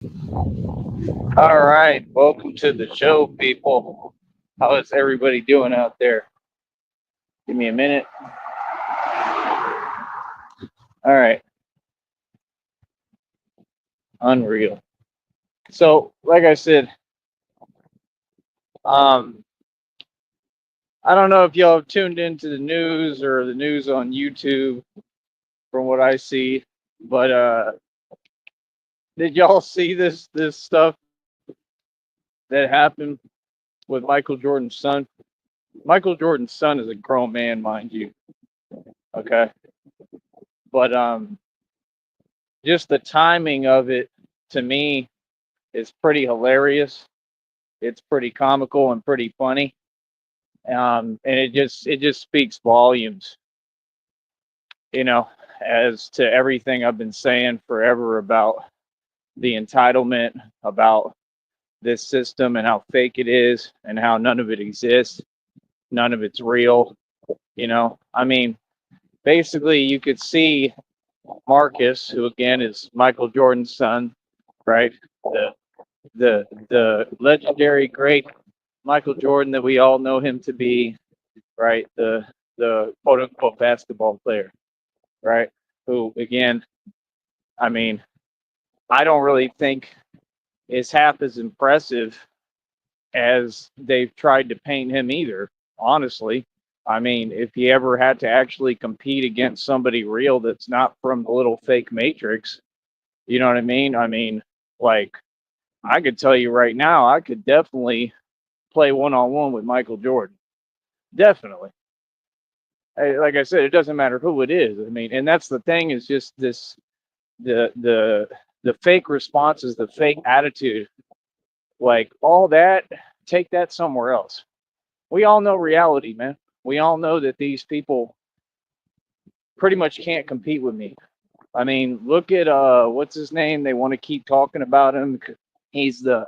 All right, welcome to the show, people. How is everybody doing out there? Give me a minute. All right, unreal. So, like I said, um, I don't know if y'all have tuned into the news or the news on YouTube from what I see, but did y'all see this stuff that happened with Michael Jordan's son? Michael Jordan's son is a grown man, mind you. Okay, but just the timing of it to me is pretty hilarious. It's pretty comical and pretty funny, and it just speaks volumes, you know, as to everything I've been saying forever about the entitlement, about this system and how fake it is, and how none of it exists, none of it's real. I mean, basically, you could see Marcus, who again is Michael Jordan's son, right? The the legendary great Michael Jordan that we all know him to be, right? The quote unquote basketball player, right? Who again, I mean, I don't really think is half as impressive as they've tried to paint him either, honestly. I mean, if he ever had to actually compete against somebody real that's not from the little fake matrix, you know what I mean? I mean, like I could tell you right now, I could definitely play one on one with Michael Jordan. Definitely. Like I said, it doesn't matter who it is. I mean, and that's the thing is just this the fake responses, the fake attitude, like all that. Take that somewhere else. We all know reality, man. We all know that these people pretty much can't compete with me. I mean, look at what's his name? They want to keep talking about him. He's the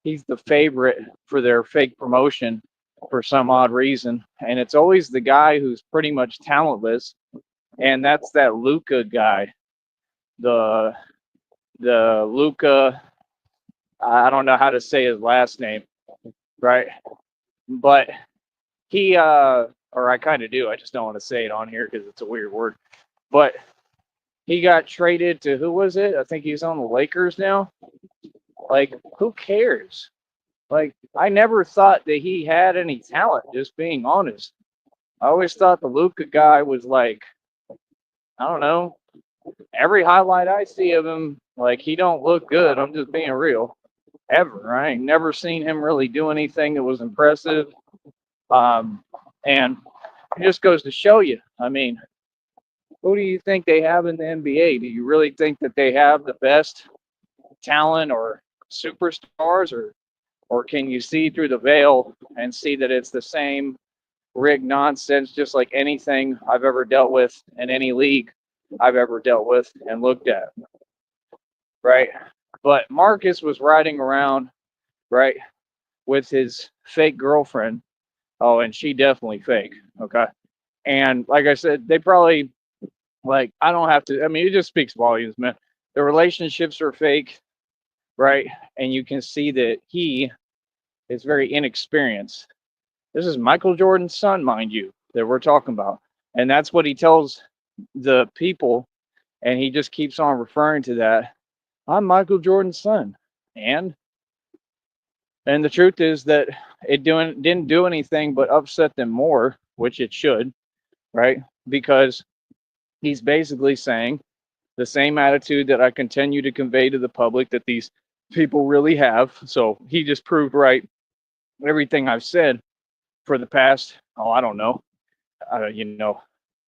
he's the favorite for their fake promotion for some odd reason, and it's always the guy who's pretty much talentless, and that's that Luca guy. The the Luca. I don't know how to say his last name, right? But he or I kind of do. I just don't want to say it on here because it's a weird word. But he got traded to who was it? I think he's on the Lakers now. Like, who cares? Like, I never thought that he had any talent. Just being honest, I always thought the Luca guy was like, I don't know. Every highlight I see of him, like he don't look good. I'm just being real. Ever, I ain't never seen him really do anything that was impressive. Um, and it just goes to show you. I mean, who do you think they have in the NBA? Do you really think that they have the best talent or superstars, or can you see through the veil and see that it's the same rigged nonsense, just like anything I've ever dealt with in any league I've ever dealt with and looked at, right? But Marcus was riding around, right, with his fake girlfriend. Oh, and she definitely fake. Okay. And like I said, they probably like I don't have to. I mean, it just speaks volumes, man. The relationships are fake, right? And you can see that he is very inexperienced. This is Michael Jordan's son, mind you, that we're talking about, and that's what he tells the people, and he just keeps on referring to that. I'm Michael Jordan's son, and and the truth is that it didn't do anything but upset them more, which it should, right? Because he's basically saying the same attitude that I continue to convey to the public that these people really have. So he just proved right everything I've said for the past, oh, I don't know,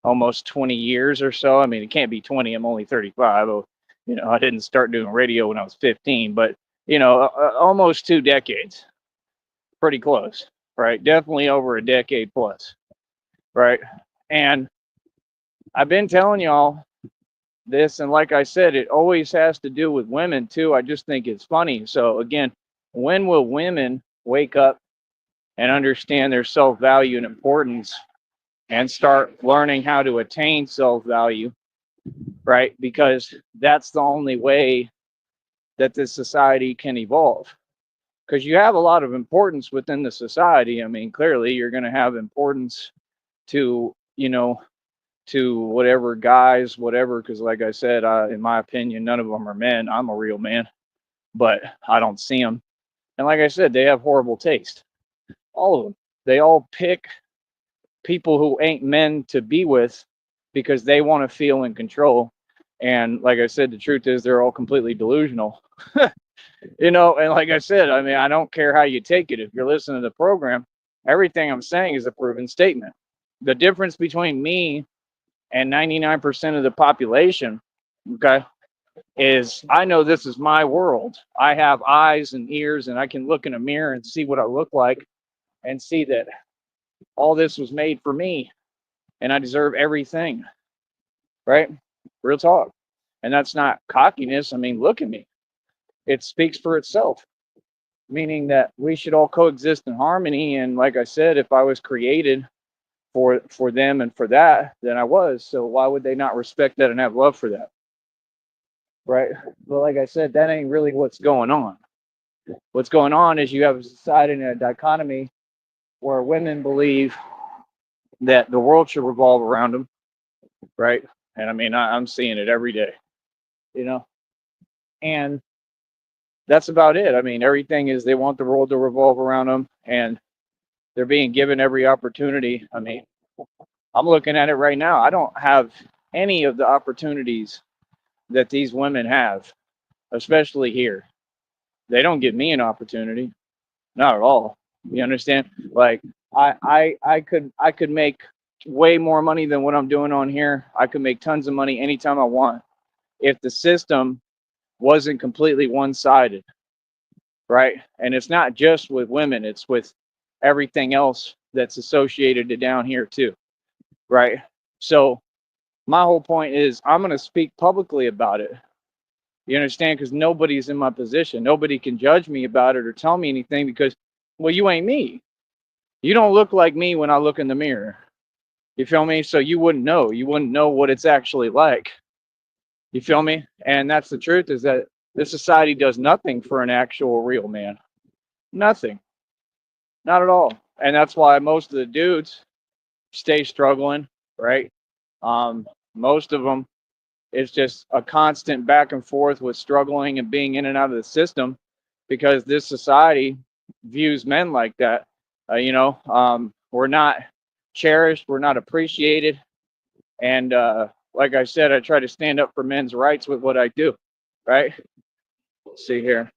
almost 20 years or so. I mean, it can't be 20. I'm only 35. Oh, I didn't start doing radio when I was 15, but, almost 2 decades, pretty close, right? Definitely over a decade plus, right? And I've been telling y'all this, and like I said, it always has to do with women too. I just think it's funny. So again, when will women wake up and understand their self-value and importance and start learning how to attain self-value, right? Because that's the only way that this society can evolve. Because you have a lot of importance within the society. I mean, clearly you're going to have importance to, to whatever guys, whatever. Because, like I said, in my opinion, none of them are men. I'm a real man, but I don't see them. And like I said, they have horrible taste. All of them. They all pick people who ain't men to be with because they want to feel in control. And like I said, the truth is they're all completely delusional. And like I said, I mean, I don't care how you take it. If you're listening to the program, everything I'm saying is a proven statement. The difference between me and 99% of the population, okay, is I know this is my world. I have eyes and ears, and I can look in a mirror and see what I look like and see that all this was made for me and I deserve everything, right? Real talk. And that's not cockiness. I mean, look at me. It speaks for itself, meaning that we should all coexist in harmony. And like I said, if I was created for them and for that, then I was. So why would they not respect that and have love for that? Right. But like I said, that ain't really what's going on. What's going on is you have a society and a dichotomy where women believe that the world should revolve around them, right? And I mean, I'm seeing it every day, you know, and that's about it. I mean, everything is they want the world to revolve around them, and they're being given every opportunity. I mean, I'm looking at it right now. I don't have any of the opportunities that these women have, especially here. They don't give me an opportunity, not at all. You understand? Like I could make way more money than what I'm doing on here. I could make tons of money anytime I want if the system wasn't completely one-sided, right? And it's not just with women, it's with everything else that's associated to down here too, right? So my whole point is I'm going to speak publicly about it. You understand? Because nobody's in my position. Nobody can judge me about it or tell me anything because, well, you ain't me. You don't look like me when I look in the mirror. You feel me? So you wouldn't know. You wouldn't know what it's actually like. You feel me? And that's the truth is that this society does nothing for an actual real man. Nothing. Not at all. And that's why most of the dudes stay struggling, right? Most of them, it's just a constant back and forth with struggling and being in and out of the system because this society views men like that. We're not cherished, we're not appreciated. And like I said, I try to stand up for men's rights with what I do, right? Let's see here.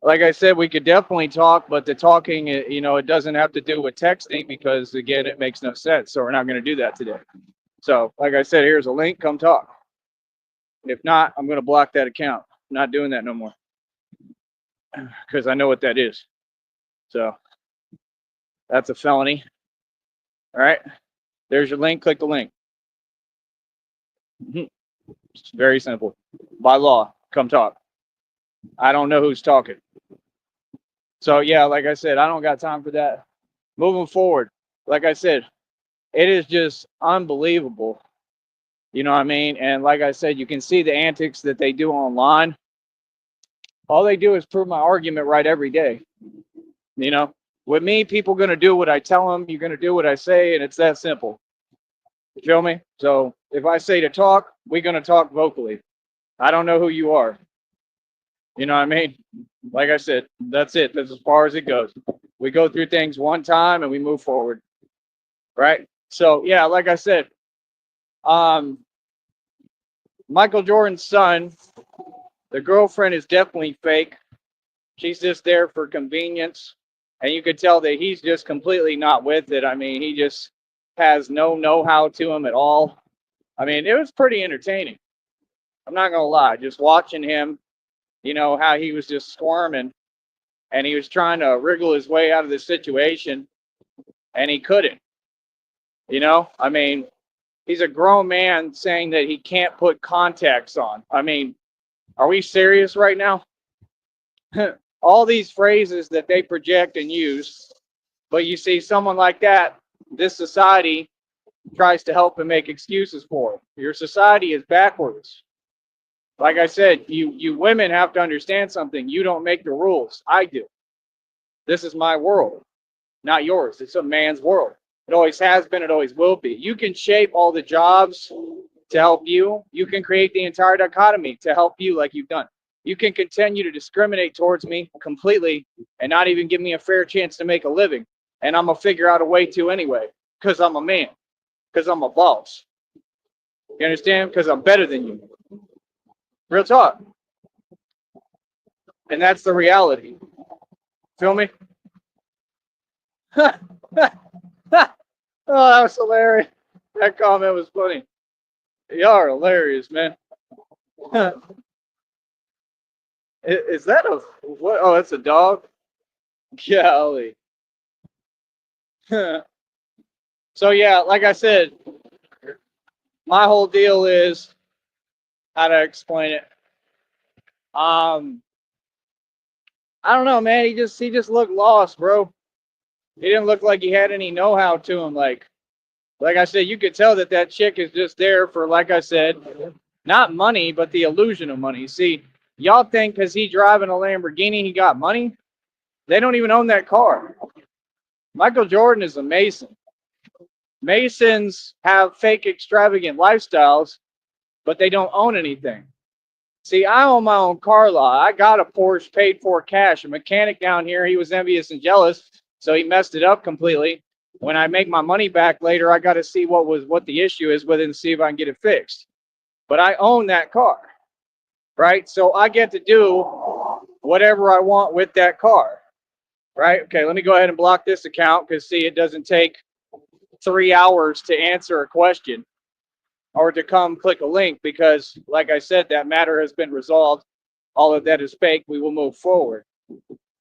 Like I said, we could definitely talk, but the talking, it doesn't have to do with texting because, again, it makes no sense. So we're not going to do that today. So, like I said, here's a link. Come talk. If not, I'm going to block that account. I'm not doing that no more because I know what that is. So that's a felony. All right. There's your link. Click the link. It's very simple. By law, come talk. I don't know who's talking. So, yeah, like I said, I don't got time for that. Moving forward, like I said, it is just unbelievable. You know what I mean? And like I said, you can see the antics that they do online. All they do is prove my argument right every day. You know, with me, people going to do what I tell them. You're going to do what I say, and it's that simple. You feel me? So if I say to talk, we're going to talk vocally. I don't know who you are. You know what I mean? Like I said, that's it. That's as far as it goes. We go through things one time and we move forward. Right? So yeah, like I said, Michael Jordan's son, the girlfriend is definitely fake. She's just there for convenience. And you could tell that he's just completely not with it. I mean, he just has no know-how to him at all. I mean, it was pretty entertaining. I'm not going to lie. Just watching him, how he was just squirming and he was trying to wriggle his way out of the situation and he couldn't. I mean, he's a grown man saying that he can't put contacts on. I mean, are we serious right now? All these phrases that they project and use, but you see someone like that, this society tries to help and make excuses for it. Your society is backwards. Like I said, you women have to understand something. You don't make the rules. I do. This is my world, not yours. It's a man's world. It always has been. It always will be. You can shape all the jobs to help you. You can create the entire dichotomy to help you like you've done. You can continue to discriminate towards me completely and not even give me a fair chance to make a living. And I'm going to figure out a way to anyway because I'm a man, because I'm a boss. You understand? Because I'm better than you. Real talk. And that's the reality. Feel me? Oh, that was hilarious. That comment was funny. Y'all are hilarious, man. Is that a what? Oh, that's a dog. Golly. So yeah, like I said, my whole deal is how to explain it. I don't know, man. He just looked lost, bro. He didn't look like he had any know-how to him. Like I said, you could tell that that chick is just there for, like I said, not money, but the illusion of money. See, y'all think because he driving a Lamborghini, he got money. They don't even own that car. Michael Jordan is a Mason. Masons have fake extravagant lifestyles, but they don't own anything. See, I own my own car lot. I got a Porsche paid for cash. A mechanic down here, he was envious and jealous, so he messed it up completely. When I make my money back later, I got to see what the issue is with it and see if I can get it fixed. But I own that car, right? So I get to do whatever I want with that car, right? Okay, let me go ahead and block this account because see, it doesn't take 3 hours to answer a question or to come click a link because, like I said, that matter has been resolved. All of that is fake. We will move forward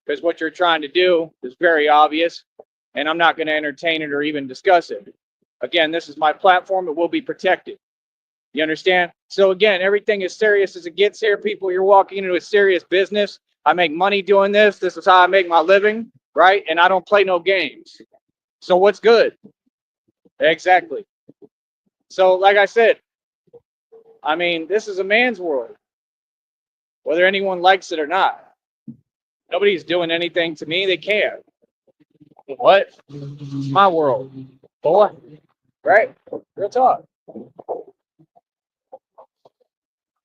because what you're trying to do is very obvious, and I'm not going to entertain it or even discuss it. Again, this is my platform. It will be protected. You understand? So again, everything is serious as it gets here. People, you're walking into a serious business. I make money doing this. This is how I make my living, right? And I don't play no games. So what's good? Exactly. So like I said, I mean, this is a man's world, whether anyone likes it or not. Nobody's doing anything to me. They can't. What? My world. Boy. Right? Real talk.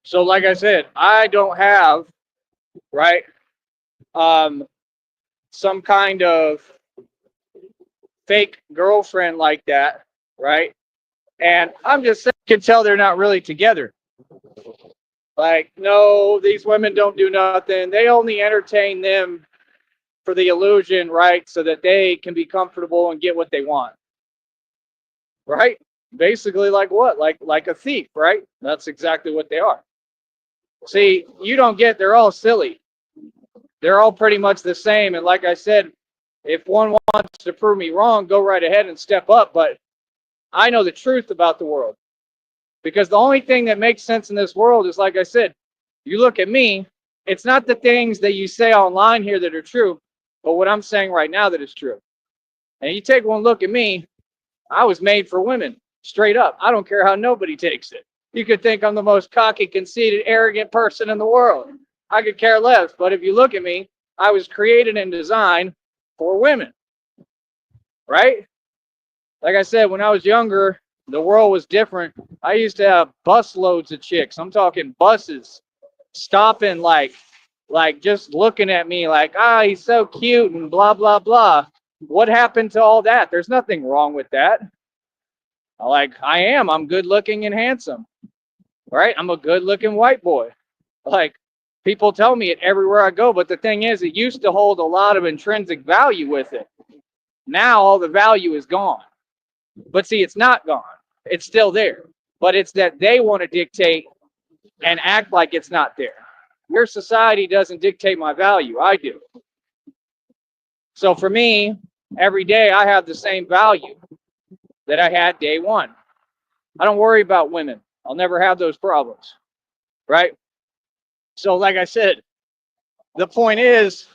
So like I said, I don't have, right, some kind of fake girlfriend like that, right? And I'm just saying, you can tell they're not really together. Like, no, these women don't do nothing. They only entertain them for the illusion, right? So that they can be comfortable and get what they want. Right? Basically like what? Like a thief, right? That's exactly what they are. See, you don't get they're all silly. They're all pretty much the same. And like I said, if one wants to prove me wrong, go right ahead and step up. But I know the truth about the world. Because the only thing that makes sense in this world is, like I said, you look at me, it's not the things that you say online here that are true, but what I'm saying right now that is true. And you take one look at me, I was made for women, straight up. I don't care how nobody takes it. You could think I'm the most cocky, conceited, arrogant person in the world. I could care less. But if you look at me, I was created and designed for women, right? Like I said, when I was younger, the world was different. I used to have bus loads of chicks. I'm talking buses stopping like just looking at me like, he's so cute and blah, blah, blah. What happened to all that? There's nothing wrong with that. Like, I'm good looking and handsome, right? I'm a good looking white boy. Like, people tell me it everywhere I go. But the thing is, it used to hold a lot of intrinsic value with it. Now all the value is gone. But see, it's not gone. It's still there. But it's that they want to dictate and act like it's not there. Your society doesn't dictate my value. I do. So for me, every day I have the same value that I had day one. I don't worry about women. I'll never have those problems. Right? So like I said, the point is,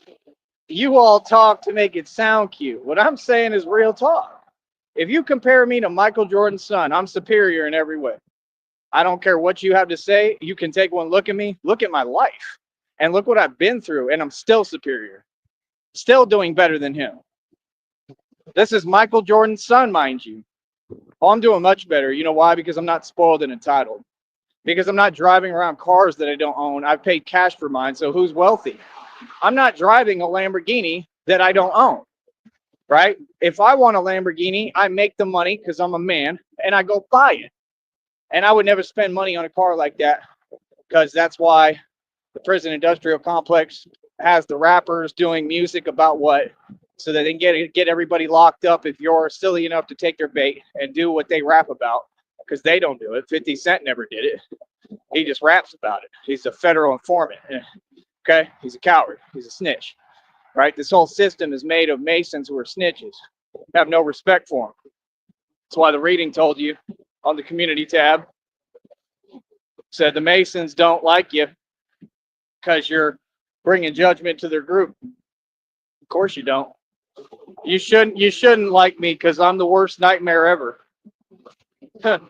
you all talk to make it sound cute. What I'm saying is real talk. If you compare me to Michael Jordan's son, I'm superior in every way. I don't care what you have to say. You can take one look at me, look at my life, and look what I've been through, and I'm still superior, still doing better than him. This is Michael Jordan's son, mind you. Oh, I'm doing much better. You know why? Because I'm not spoiled and entitled. Because I'm not driving around cars that I don't own. I've paid cash for mine. So who's wealthy? I'm not driving a Lamborghini that I don't own, right? If I want a Lamborghini, I make the money because I'm a man and I go buy it. And I would never spend money on a car like that because that's why the prison industrial complex has the rappers doing music about what, so that they can get everybody locked up if you're silly enough to take their bait and do what they rap about, because they don't do it. 50 Cent never did it. He just raps about it. He's a federal informant. Okay, he's a coward. He's a snitch. Right? This whole system is made of Masons who are snitches. Have no respect for them. That's why the reading told you on the community tab said the Masons don't like you because you're bringing judgment to their group. Of course you don't. You shouldn't like me because I'm the worst nightmare ever.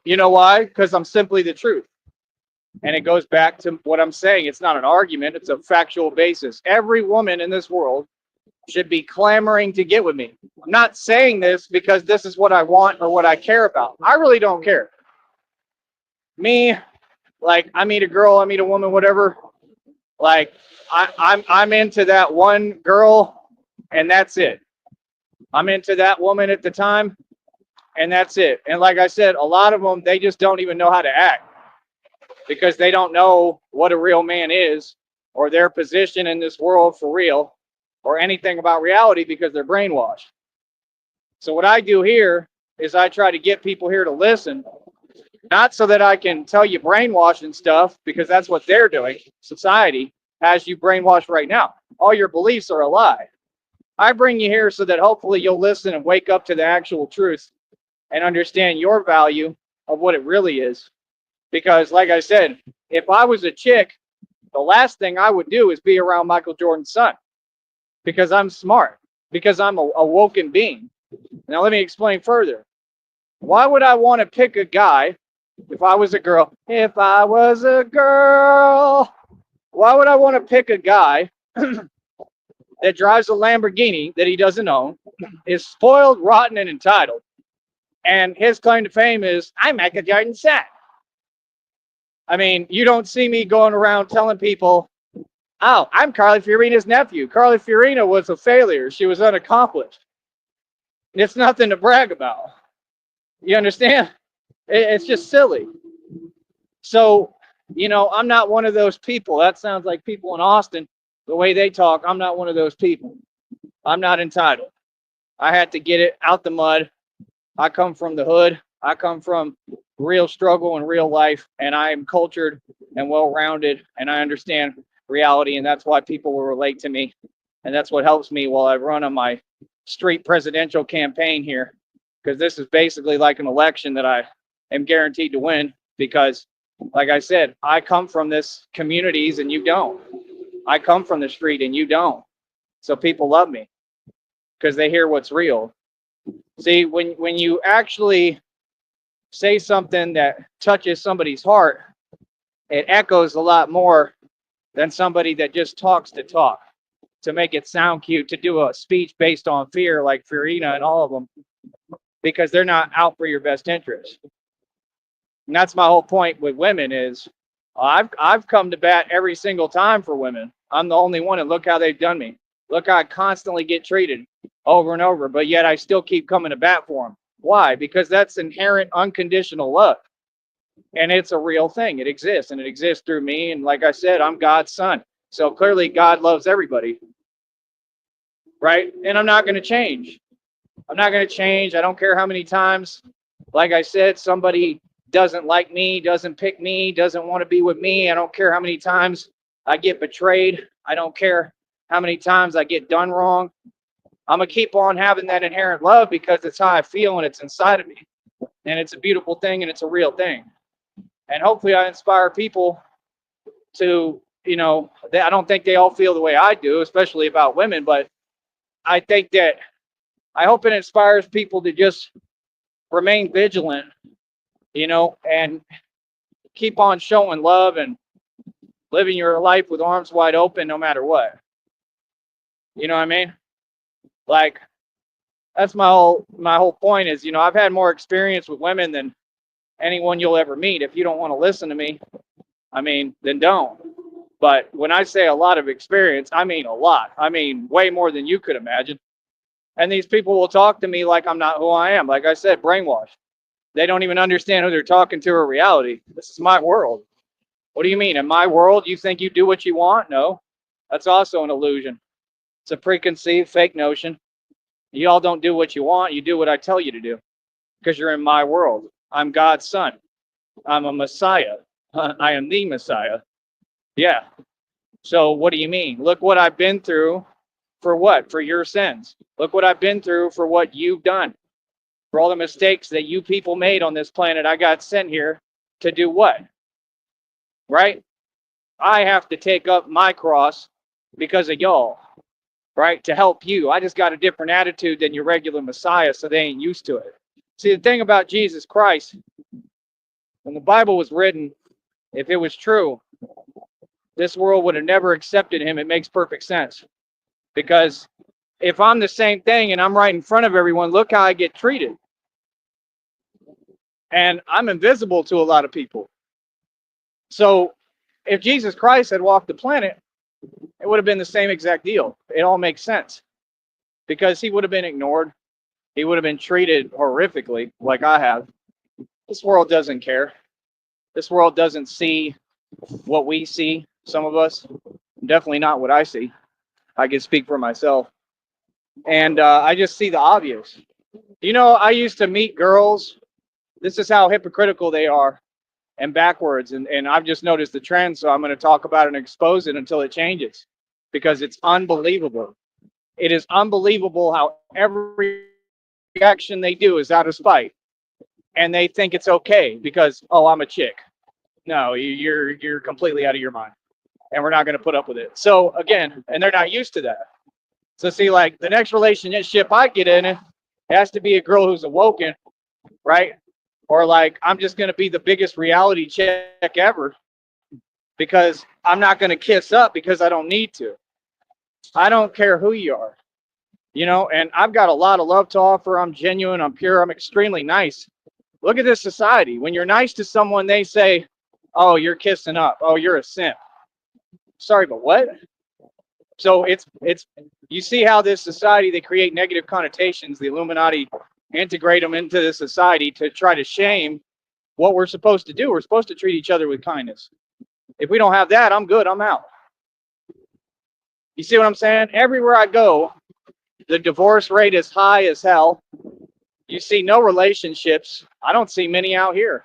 You know why? Because I'm simply the truth. And it goes back to what I'm saying. It's not an argument. It's a factual basis. Every woman in this world should be clamoring to get with me. I'm not saying this because this is what I want or what I care about. I really don't care. Me, like, I meet a girl, I meet a woman, whatever. Like, I'm into that one girl, and that's it. I'm into that woman at the time, and that's it. And like I said, a lot of them, they just don't even know how to act because they don't know what a real man is or their position in this world for real or anything about reality because they're brainwashed. So what I do here is I try to get people here to listen, not so that I can tell you brainwashing stuff, because that's what they're doing. Society has you brainwashed right now. All your beliefs are a lie. I bring you here so that hopefully you'll listen and wake up to the actual truth and understand your value of what it really is. Because like I said, if I was a chick, the last thing I would do is be around Michael Jordan's son, because I'm smart, because I'm a woken being. Now let me explain further. Why would I want to pick a guy if I was a girl? If I was a girl, why would I want to pick a guy that drives a Lamborghini that he doesn't own, is spoiled, rotten, and entitled, and his claim to fame is, I'm Michael Jordan's son? I mean, you don't see me going around telling people, oh, I'm Carly Fiorina's nephew. Carly Fiorina was a failure. She was unaccomplished. It's nothing to brag about. You understand? It's just silly. So, I'm not one of those people. That sounds like people in Austin, the way they talk. I'm not one of those people. I'm not entitled. I had to get it out the mud. I come from the hood. I come from real struggle and real life, and I am cultured and well-rounded, and I understand reality, and that's why people will relate to me, and that's what helps me while I run on my street presidential campaign here, because this is basically like an election that I am guaranteed to win, because, like I said, I come from this communities and you don't. I come from the street and you don't. So people love me because they hear what's real. See, when you actually say something that touches somebody's heart, it echoes a lot more than somebody that just talks to make it sound cute, to do a speech based on fear like Fiorina and all of them, because they're not out for your best interest. And that's my whole point with women is I've come to bat every single time for women. I'm the only one, and look how they've done me. Look how I constantly get treated over and over, but yet I still keep coming to bat for them. Why? Because that's inherent unconditional love. And it's a real thing. It exists, and it exists through me. And like I said, I'm God's son. So clearly God loves everybody. Right? And I'm not going to change. I'm not going to change. I don't care how many times, like I said, somebody doesn't like me, doesn't pick me, doesn't want to be with me. I don't care how many times I get betrayed. I don't care how many times I get done wrong. I'm going to keep on having that inherent love because it's how I feel and it's inside of me. And it's a beautiful thing and it's a real thing. And hopefully I inspire people to, I don't think they all feel the way I do, especially about women, but I hope it inspires people to just remain vigilant, and keep on showing love and living your life with arms wide open no matter what. You know what I mean? Like, that's my whole point is, I've had more experience with women than anyone you'll ever meet. If you don't want to listen to me, then don't. But when I say a lot of experience, I mean a lot. I mean way more than you could imagine. And these people will talk to me like I'm not who I am. Like I said, brainwashed. They don't even understand who they're talking to or reality. This is my world. What do you mean? In my world, you think you do what you want? No. That's also an illusion. It's a preconceived fake notion. You all don't do what you want. You do what I tell you to do because you're in my world. I'm God's son. I'm a Messiah. I am the Messiah. Yeah. So what do you mean? Look what I've been through. For what? For your sins. Look what I've been through for what you've done. For all the mistakes that you people made on this planet. I got sent here to do what? Right? I have to take up my cross because of y'all. Right? To help you. I just got a different attitude than your regular Messiah, so they ain't used to it. See, the thing about Jesus Christ, when the Bible was written, if it was true, this world would have never accepted him. It makes perfect sense. Because if I'm the same thing and I'm right in front of everyone, look how I get treated. And I'm invisible to a lot of people. So if Jesus Christ had walked the planet, it would have been the same exact deal. It all makes sense. Because he would have been ignored. He would have been treated horrifically like I have. This world doesn't care. This world doesn't see what we see, some of us. Definitely not what I see. I can speak for myself. And I just see the obvious. I used to meet girls. This is how hypocritical they are and backwards. And I've just noticed the trend, so I'm going to talk about it and expose it until it changes. Because it's unbelievable. It is unbelievable how every action they do is out of spite. And they think it's okay because, oh, I'm a chick. No, you're completely out of your mind. And we're not going to put up with it. So again, and they're not used to that. So see, like the next relationship I get in, it has to be a girl who's awoken, right? Or like I'm just going to be the biggest reality check ever because I'm not going to kiss up because I don't need to. I don't care who you are, and I've got a lot of love to offer. I'm genuine. I'm pure. I'm extremely nice. Look at this society. When you're nice to someone, they say, oh, you're kissing up. Oh, you're a simp. Sorry, but what? So it's you see how this society, they create negative connotations. The Illuminati integrate them into the society to try to shame what we're supposed to do. We're supposed to treat each other with kindness. If we don't have that, I'm good. I'm out. You see what I'm saying? Everywhere I go, the divorce rate is high as hell. You see no relationships. I don't see many out here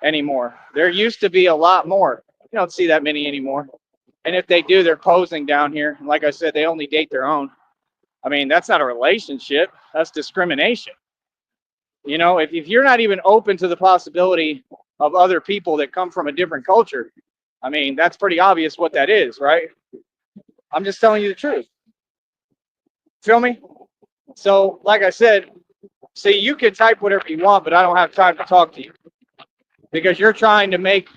anymore. There used to be a lot more. You don't see that many anymore. And if they do, they're posing down here. And like I said, they only date their own. That's not a relationship. That's discrimination. If you're not even open to the possibility of other people that come from a different culture, that's pretty obvious what that is, right? I'm just telling you the truth. Feel me? So, like I said, see, you can type whatever you want, but I don't have time to talk to you because you're trying to make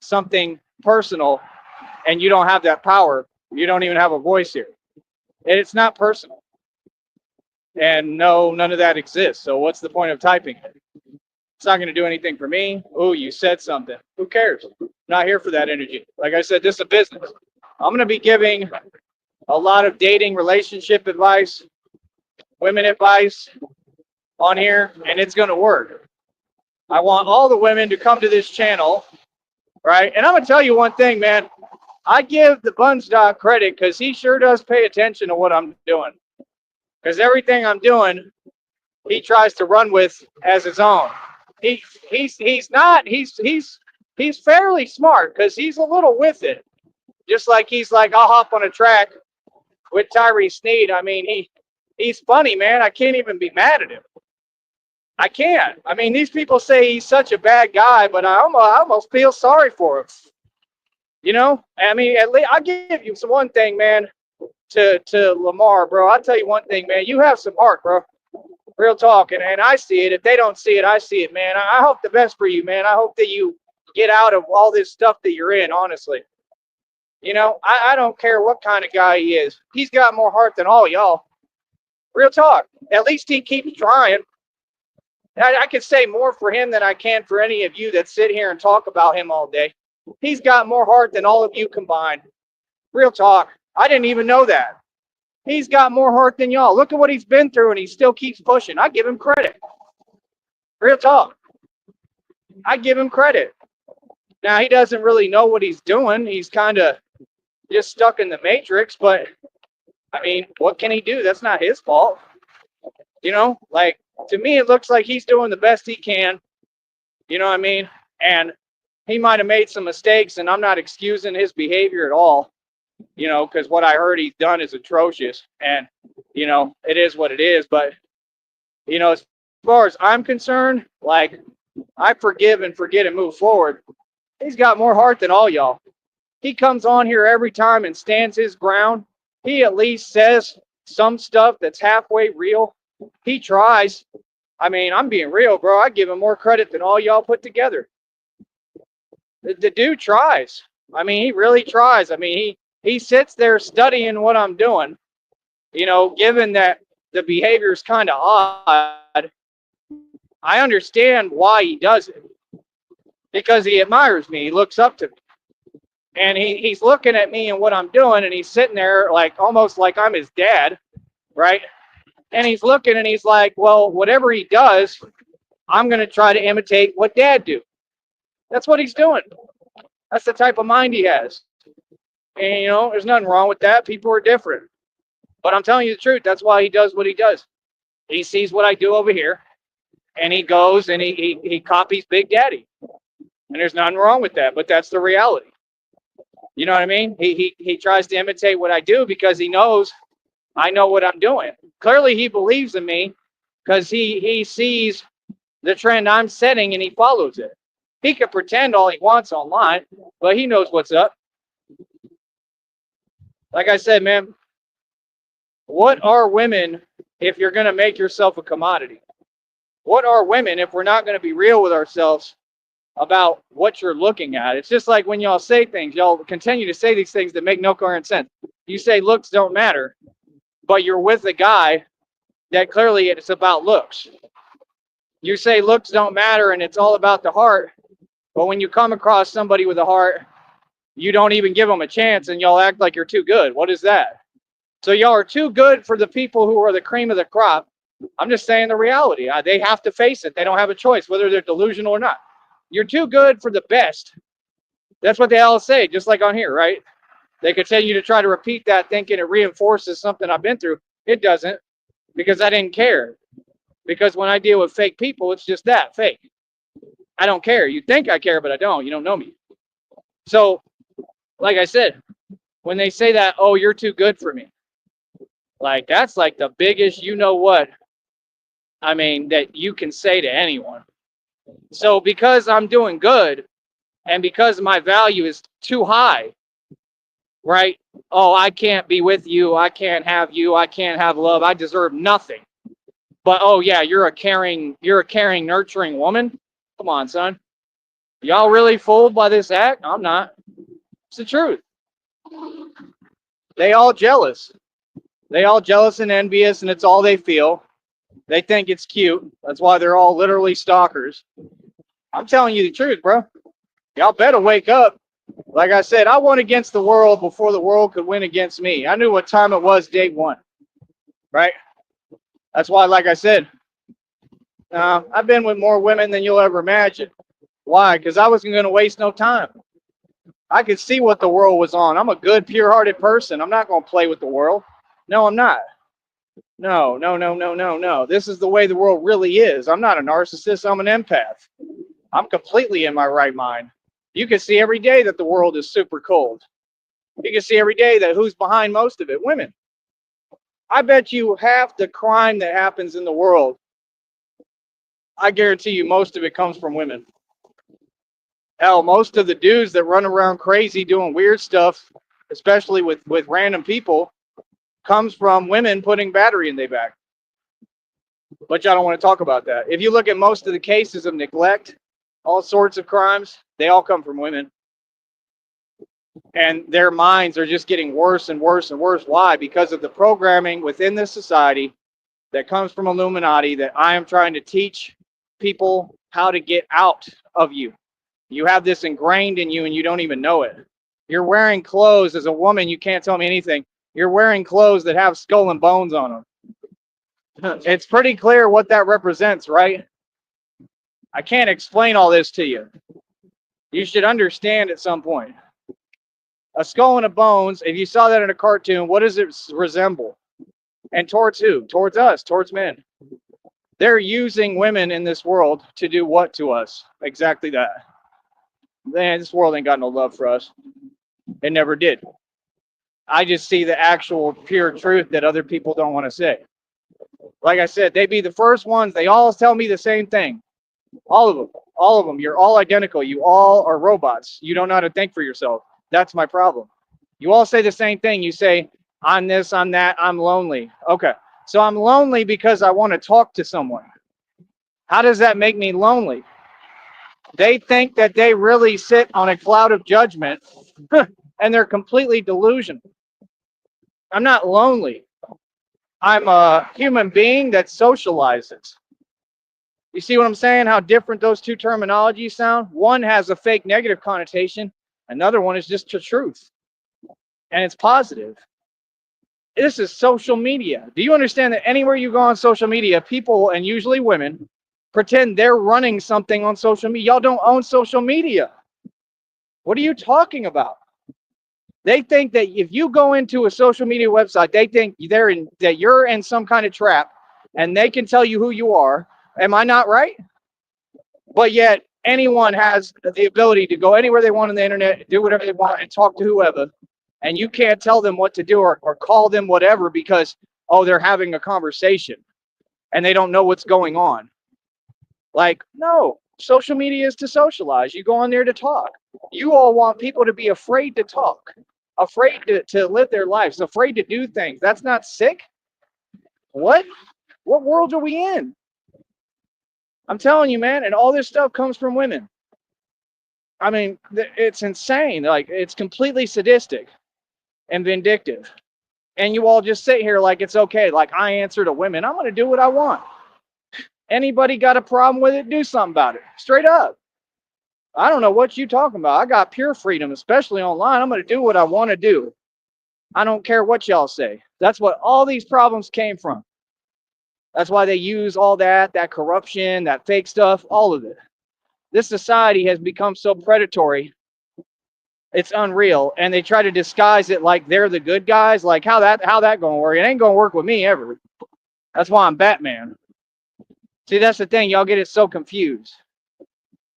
something personal and you don't have that power. You don't even have a voice here. And it's not personal. And no, none of that exists. So what's the point of typing it? It's not going to do anything for me. Oh, you said something. Who cares? I'm not here for that energy. Like I said, this is a business. I'm going to be giving a lot of dating, relationship advice, women advice on here, and it's going to work. I want all the women to come to this channel, right? And I'm going to tell you one thing, man. I give the Bunsdog credit because he sure does pay attention to what I'm doing. Because everything I'm doing, he tries to run with as his own. He's fairly smart because he's a little with it. Just like he's like, I'll hop on a track with Tyree Sneed. He's funny, man. I can't even be mad at him. I can't. These people say he's such a bad guy, but I almost feel sorry for him. At least I'll give you one thing, man, to Lamar, bro. I'll tell you one thing, man. You have some heart, bro. Real talk. And I see it. If they don't see it, I see it, man. I hope the best for you, man. I hope that you get out of all this stuff that you're in, honestly. I don't care what kind of guy he is. He's got more heart than all y'all. Real talk. At least he keeps trying. I can say more for him than I can for any of you that sit here and talk about him all day. He's got more heart than all of you combined. Real talk. I didn't even know that. He's got more heart than y'all. Look at what he's been through, and he still keeps pushing. I give him credit. Real talk. I give him credit. Now, he doesn't really know what he's doing. He's kind of just stuck in the matrix, but, I mean, what can he do? That's not his fault. Like, to me, it looks like he's doing the best he can. You know what I mean? And he might have made some mistakes, and I'm not excusing his behavior at all, because what I heard he's done is atrocious. And, it is what it is. But, as far as I'm concerned, like, I forgive and forget and move forward. He's got more heart than all y'all. He comes on here every time and stands his ground. He at least says some stuff that's halfway real. He tries. I mean, I'm being real, bro. I give him more credit than all y'all put together. The dude tries. I mean, he really tries. I mean, he sits there studying what I'm doing. Given that the behavior is kind of odd, I understand why he does it. Because he admires me. He looks up to me. And he's looking at me and what I'm doing, and he's sitting there like almost like I'm his dad, right? And he's looking and he's like, well, whatever he does, I'm going to try to imitate what dad do. That's what he's doing. That's the type of mind he has. And, there's nothing wrong with that. People are different. But I'm telling you the truth. That's why he does what he does. He sees what I do over here, and he goes and he copies Big Daddy. And there's nothing wrong with that, but that's the reality. You know what I mean? He tries to imitate what I do because he knows I know what I'm doing. Clearly, he believes in me because he sees the trend I'm setting and he follows it. He can pretend all he wants online, but he knows what's up. Like I said, man, what are women if you're going to make yourself a commodity? What are women if we're not going to be real with ourselves about what you're looking at? It's just like when y'all say things, y'all continue to say these things that make no coherent sense. You say looks don't matter, but you're with a guy that clearly it's about looks. You say looks don't matter and it's all about the heart, but when you come across somebody with a heart, you don't even give them a chance and y'all act like you're too good. What is that? So y'all are too good for the people who are the cream of the crop. I'm just saying the reality. They have to face it. They don't have a choice, whether they're delusional or not. You're too good for the best. That's what they all say, just like on here, right? They continue to try to repeat that, thinking it reinforces something I've been through. It doesn't, because I didn't care. Because when I deal with fake people, it's just that, fake. I don't care. You think I care, but I don't. You don't know me. So, like I said, when they say that, oh, you're too good for me, like that's like the biggest you-know-what, I mean, that you can say to anyone. So because I'm doing good and because my value is too high, right? Oh, I can't be with you. I can't have you. I can't have love. I deserve nothing. But, oh, yeah, you're a caring, nurturing woman. Come on, son. Y'all really fooled by this act? I'm not. It's the truth. They all jealous. They all jealous and envious, and it's all they feel. They think it's cute. That's why they're all literally stalkers. I'm telling you the truth, bro. Y'all better wake up. Like I said, I won against the world before the world could win against me. I knew what time it was day one, right? That's why, like I said, I've been with more women than you'll ever imagine. Why? Because I wasn't going to waste no time. I could see what the world was on. I'm a good, pure-hearted person. I'm not going to play with the world. No, I'm not. No. This is the way the world really is. I'm not a narcissist. I'm an empath. I'm completely in my right mind. You can see every day that the world is super cold. You can see every day that who's behind most of it? Women. I bet you half the crime that happens in the world, I guarantee you most of it comes from women. Hell, most of the dudes that run around crazy doing weird stuff, especially with random people, comes from women putting battery in their back. But y'all don't want to talk about that. If you look at most of the cases of neglect, all sorts of crimes, They all come from women. And their minds are just getting worse and worse and worse. Why? Because of the programming within this society that comes from Illuminati that I am trying to teach people how to get out of you. You have this ingrained in you and you don't even know it. You're wearing clothes as a woman, you can't tell me anything. You're wearing clothes that have skull and bones on them. It's pretty clear what that represents, right? I can't explain all this to you. You should understand at some point. A skull and a bones, if you saw that in a cartoon, what does it resemble? And towards who? Towards us, towards men. They're using women in this world to do what to us? Exactly that. Man, this world ain't got no love for us. It never did. I just see the actual pure truth that other people don't want to say. Like I said, they be the first ones. They all tell me the same thing. All of them. All of them. You're all identical. You all are robots. You don't know how to think for yourself. That's my problem. You all say the same thing. You say, I'm this, I'm that, I'm lonely. Okay. So I'm lonely because I want to talk to someone. How does that make me lonely? They think that they really sit on a cloud of judgment and they're completely delusional. I'm not lonely. I'm a human being that socializes. You see what I'm saying? How different those two terminologies sound? One has a fake negative connotation. Another one is just the truth. And it's positive. This is social media. Do you understand that anywhere you go on social media, people, and usually women, pretend they're running something on social media? Y'all don't own social media. What are you talking about? They think that if you go into a social media website, they think that you're in some kind of trap, and they can tell you who you are. Am I not right? But yet, anyone has the ability to go anywhere they want on the internet, do whatever they want, and talk to whoever. And you can't tell them what to do or call them whatever because, oh, they're having a conversation and they don't know what's going on. Like, no, social media is to socialize. You go on there to talk. You all want people to be afraid to talk, afraid to live their lives, afraid to do things. That's not sick. What? What world are we in? I'm telling you, man, and all this stuff comes from women. I mean, it's insane. Like, it's completely sadistic and vindictive. And you all just sit here like it's okay. Like, I answer to women. I'm going to do what I want. Anybody got a problem with it? Do something about it. Straight up. I don't know what you talking about. I got pure freedom, especially online. I'm going to do what I want to do. I don't care what y'all say. That's what all these problems came from. That's why they use all that corruption, that fake stuff, all of it. This society has become so predatory. It's unreal, and they try to disguise it like they're the good guys. Like how that gonna work? It ain't gonna work with me ever. That's why I'm Batman. See, that's the thing. Y'all get it so confused.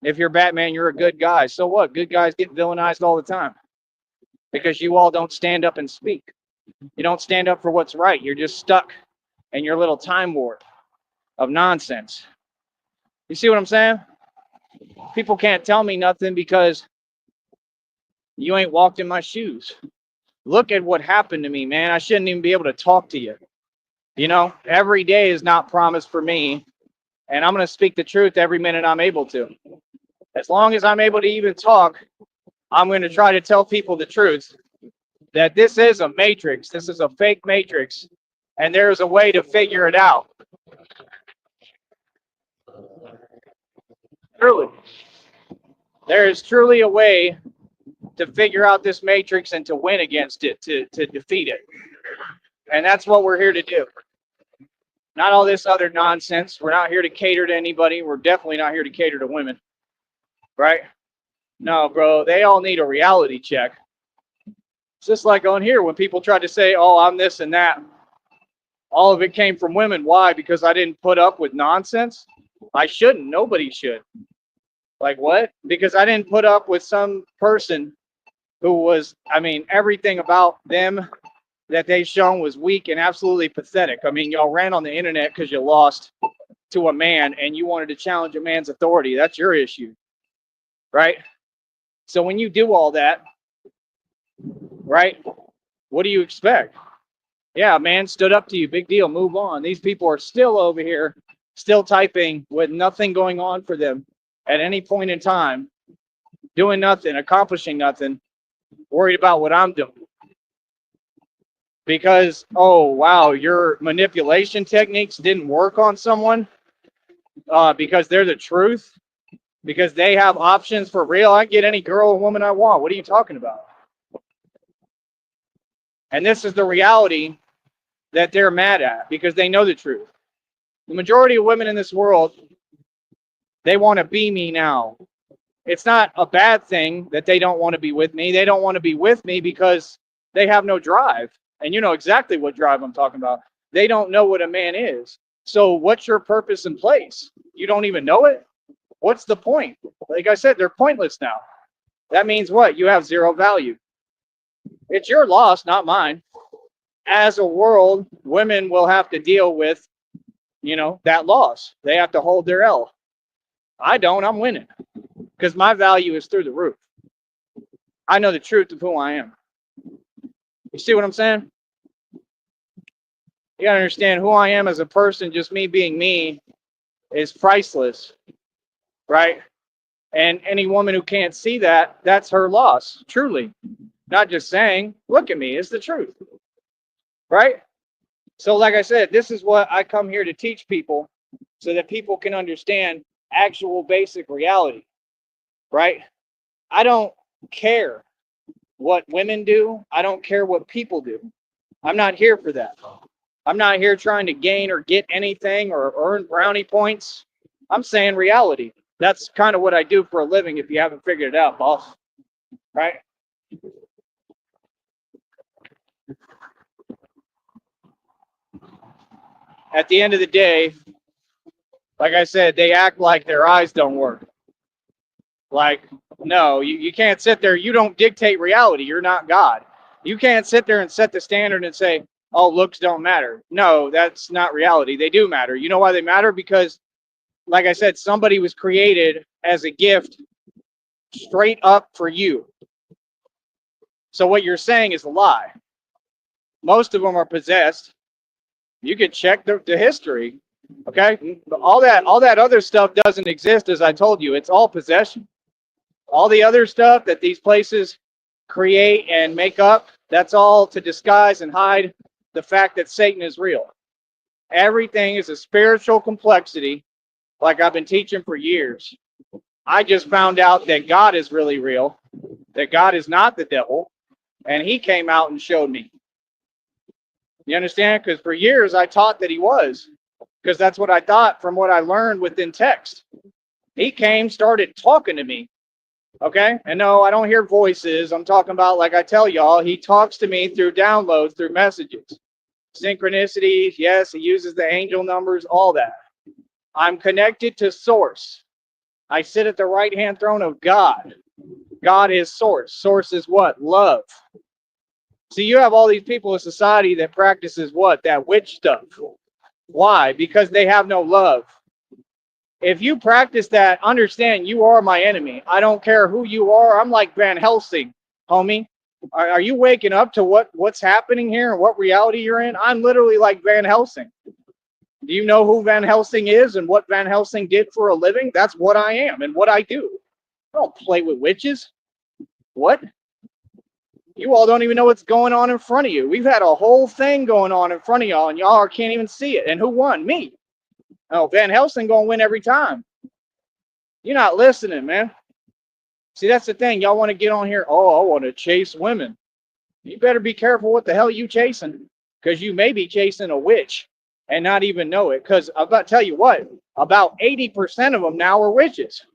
If you're Batman, you're a good guy. So what? Good guys get villainized all the time because you all don't stand up and speak. You don't stand up for what's right. You're just stuck in your little time warp of nonsense. You see what I'm saying? People can't tell me nothing because you ain't walked in my shoes. Look at what happened to me, man. I shouldn't even be able to talk to you. You know, every day is not promised for me, and I'm going to speak the truth every minute I'm able to. As long as I'm able to even talk, I'm going to try to tell people the truth that this is a matrix. This is a fake matrix, and there's a way to figure it out. Truly. There is truly a way to figure out this matrix and to win against it, to defeat it. And that's what we're here to do. Not all this other nonsense. We're not here to cater to anybody. We're definitely not here to cater to women. Right? No, bro. They all need a reality check. It's just like on here when people try to say, oh, I'm this and that. All of it came from women. Why? Because I didn't put up with nonsense? I shouldn't. Nobody should. Like what? Because I didn't put up with some person who was, I mean, everything about them that they've shown was weak and absolutely pathetic. I mean, y'all ran on the internet because you lost to a man and you wanted to challenge a man's authority. That's your issue, right? So when you do all that, right, what do you expect? Yeah, man stood up to you. Big deal. Move on. These people are still over here, still typing with nothing going on for them at any point in time. doing nothing, accomplishing nothing, worried about what I'm doing. Because, oh, wow, your manipulation techniques didn't work on someone because they're the truth, because they have options for real. I can get any girl or woman I want. What are you talking about? And this is the reality that they're mad at because they know the truth. The majority of women in this world, they want to be me now. It's not a bad thing that they don't want to be with me. They don't want to be with me because they have no drive. And you know exactly what drive I'm talking about. They don't know what a man is. So what's your purpose and place? You don't even know it? What's the point? Like I said, they're pointless now. That means what? You have zero value. It's your loss, not mine. As a world, women will have to deal with, that loss. They have to hold their L. I don't. I'm winning because my value is through the roof. I know the truth of who I am. You see what I'm saying? You gotta understand who I am as a person. Just me being me is priceless, right? And any woman who can't see that, that's her loss, truly. Not just saying, look at me, it's the truth, right? So, like I said, this is what I come here to teach people so that people can understand actual basic reality, right? I don't care what women do. I don't care what people do. I'm not here for that. I'm not here trying to gain or get anything or earn brownie points. I'm saying reality. That's kind of what I do for a living if you haven't figured it out, boss. Right? At the end of the day, like I said, they act like their eyes don't work. Like, no, you can't sit there. You don't dictate reality. You're not God. You can't sit there and set the standard and say, oh, looks don't matter. No, that's not reality. They do matter. You know why they matter? Because, like I said, somebody was created as a gift straight up for you. So what you're saying is a lie. Most of them are possessed. You can check the history. Okay? All that other stuff doesn't exist, as I told you. It's all possession. All the other stuff that these places create and make up, that's all to disguise and hide the fact that Satan is real. Everything is a spiritual complexity, like I've been teaching for years. I just found out that God is really real, that God is not the devil, and he came out and showed me. You understand? Because for years I taught that he was, because that's what I thought from what I learned within text. He came, started talking to me. Okay? And no, I don't hear voices. I'm talking about, like I tell y'all, he talks to me through downloads, through messages. Synchronicities, yes, he uses the angel numbers, all that. I'm connected to source. I sit at the right-hand throne of God. God is source. Source is what? Love. See, you have all these people in society that practices what? That witch stuff. Why? Because they have no love. If you practice that, understand you are my enemy. I don't care who you are. I'm like Van Helsing, homie. Are you waking up to what's happening here and what reality you're in? I'm literally like Van Helsing. Do you know who Van Helsing is and what Van Helsing did for a living? That's what I am and what I do. I don't play with witches. What? You all don't even know what's going on in front of you. We've had a whole thing going on in front of y'all, and y'all can't even see it. And who won? Me. Oh, Van Helsing gonna win every time. You're not listening, man. See, that's the thing. Y'all want to get on here. Oh, I want to chase women. You better be careful what the hell you chasing, because you may be chasing a witch and not even know it. Because I'm about to tell you what, about 80% of them now are witches.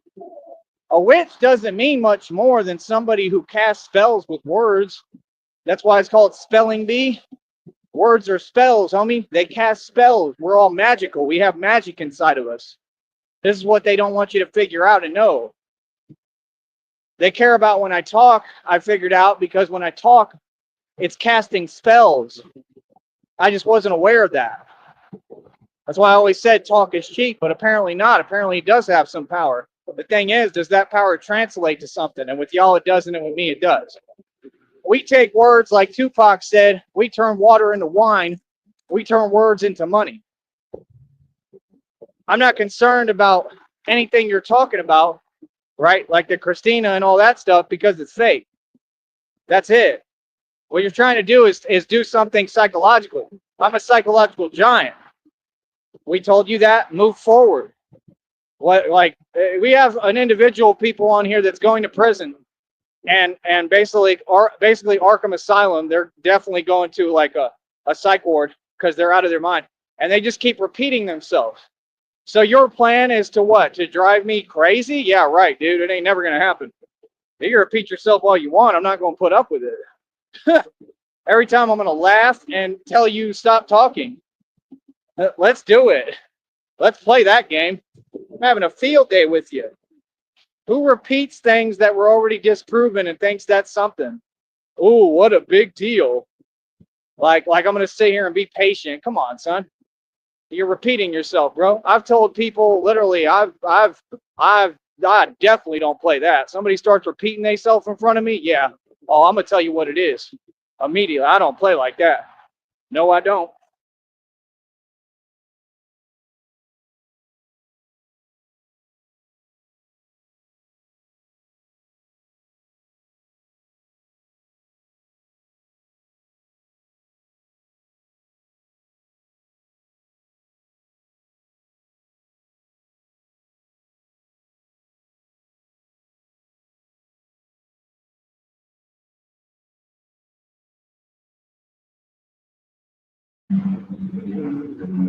A witch doesn't mean much more than somebody who casts spells with words. That's why it's called spelling bee. Words are spells, homie. They cast spells. We're all magical. We have magic inside of us. This is what they don't want you to figure out and know. They care about when I talk, I figured out, because when I talk, it's casting spells. I just wasn't aware of that. That's why I always said talk is cheap, but apparently not. Apparently it does have some power. But the thing is, does that power translate to something? And with y'all it doesn't, and with me it does. We take words like Tupac said, we turn water into wine, we turn words into money. I'm not concerned about anything you're talking about right? Like the Christina and all that stuff because it's fake. That's it. What you're trying to do is do something psychological. I'm a psychological giant. We told you that. Move forward. What like we have an individual people on here that's going to prison and basically Arkham Asylum. They're definitely going to like a psych ward because they're out of their mind, and they just keep repeating themselves. So your plan is to what? To drive me crazy? Yeah, right, dude. It ain't never gonna happen. You can repeat yourself all you want. I'm not gonna put up with it. Every time I'm gonna laugh and tell you stop talking. Let's do it. Let's play that game. I'm having a field day with you. Who repeats things that were already disproven and thinks that's something? Oh, what a big deal. Like I'm gonna sit here and be patient. Come on, son. You're repeating yourself, bro. I've told people literally, I definitely don't play that. Somebody starts repeating themselves in front of me, yeah. Oh, I'm gonna tell you what it is immediately. I don't play like that. No, I don't.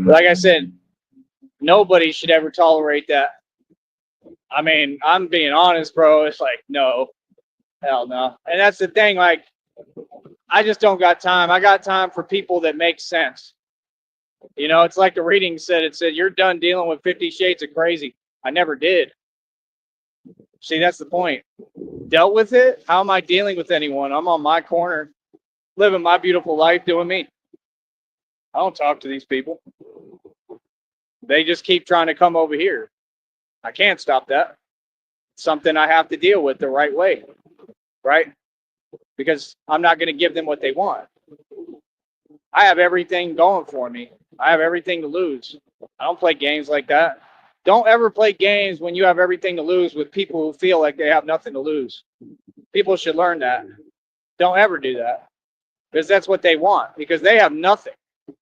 Like I said, nobody should ever tolerate that. I mean, I'm being honest, bro. It's like, no, hell no. And that's the thing. Like, I just don't got time. I got time for people that make sense. You know, it's like the reading said. It said, you're done dealing with 50 Shades of Crazy. I never did. See, that's the point. Dealt with it. How am I dealing with anyone? I'm on my corner, living my beautiful life, doing me. I don't talk to these people. They just keep trying to come over here. I can't stop that. It's something I have to deal with the right way, right? Because I'm not going to give them what they want. I have everything going for me. I have everything to lose. I don't play games like that. Don't ever play games when you have everything to lose with people who feel like they have nothing to lose. People should learn that. Don't ever do that because that's what they want because they have nothing.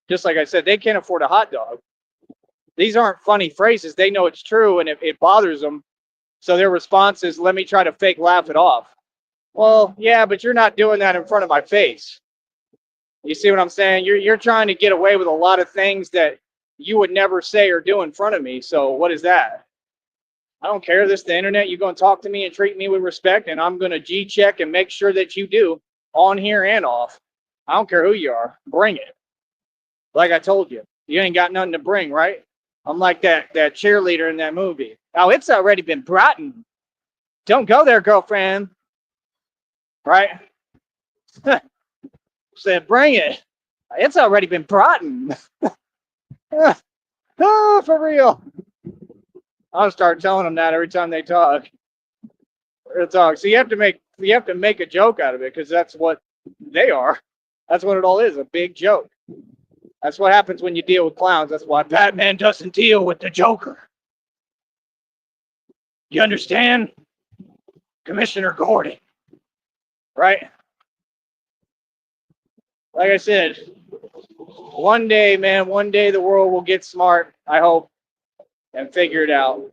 Just like I said, they can't afford a hot dog. These aren't funny phrases. They know it's true and it bothers them. So their response is, let me try to fake laugh it off. Well, yeah, but you're not doing that in front of my face. You see what I'm saying? You're trying to get away with a lot of things that you would never say or do in front of me. So what is that? I don't care. This is the internet. You're going to talk to me and treat me with respect, and I'm going to G-check and make sure that you do on here and off. I don't care who you are. Bring it. Like I told you, you ain't got nothing to bring, right? I'm like that cheerleader in that movie. Oh, it's already been brought in. Don't go there, girlfriend. Right? Said, bring it. It's already been brought in. Oh, for real. I'll start telling them that every time they talk. So you have to make a joke out of it because that's what they are. That's what it all is, a big joke. That's what happens when you deal with clowns. That's why Batman doesn't deal with the Joker. You understand? Commissioner Gordon. Right? Like I said, one day, man, one day the world will get smart, I hope, and figure it out.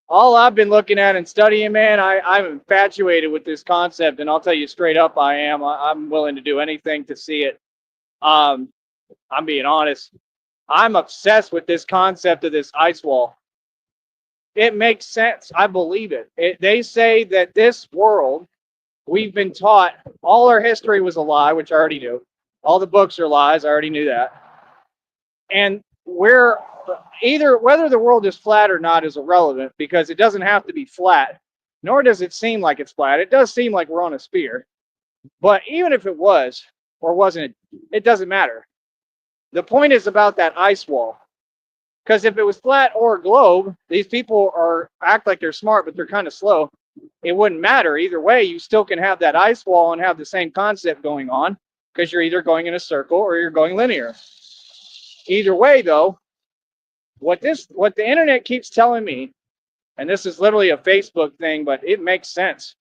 All I've been looking at and studying, man, I'm infatuated with this concept, and I'll tell you straight up, I am. I'm willing to do anything to see it. I'm being honest. I'm obsessed with this concept of this ice wall. It makes sense. I believe it. They say that this world, we've been taught all our history was a lie, which I already knew. All the books are lies. I already knew that. And we're either whether the world is flat or not is irrelevant because it doesn't have to be flat, nor does it seem like it's flat. It does seem like we're on a sphere. But even if it was or wasn't, it doesn't matter. The point is about that ice wall. Because if it was flat or a globe, these people act like they're smart, but they're kind of slow. It wouldn't matter. Either way, you still can have that ice wall and have the same concept going on because you're either going in a circle or you're going linear. Either way, though, what the internet keeps telling me, and this is literally a Facebook thing, but it makes sense.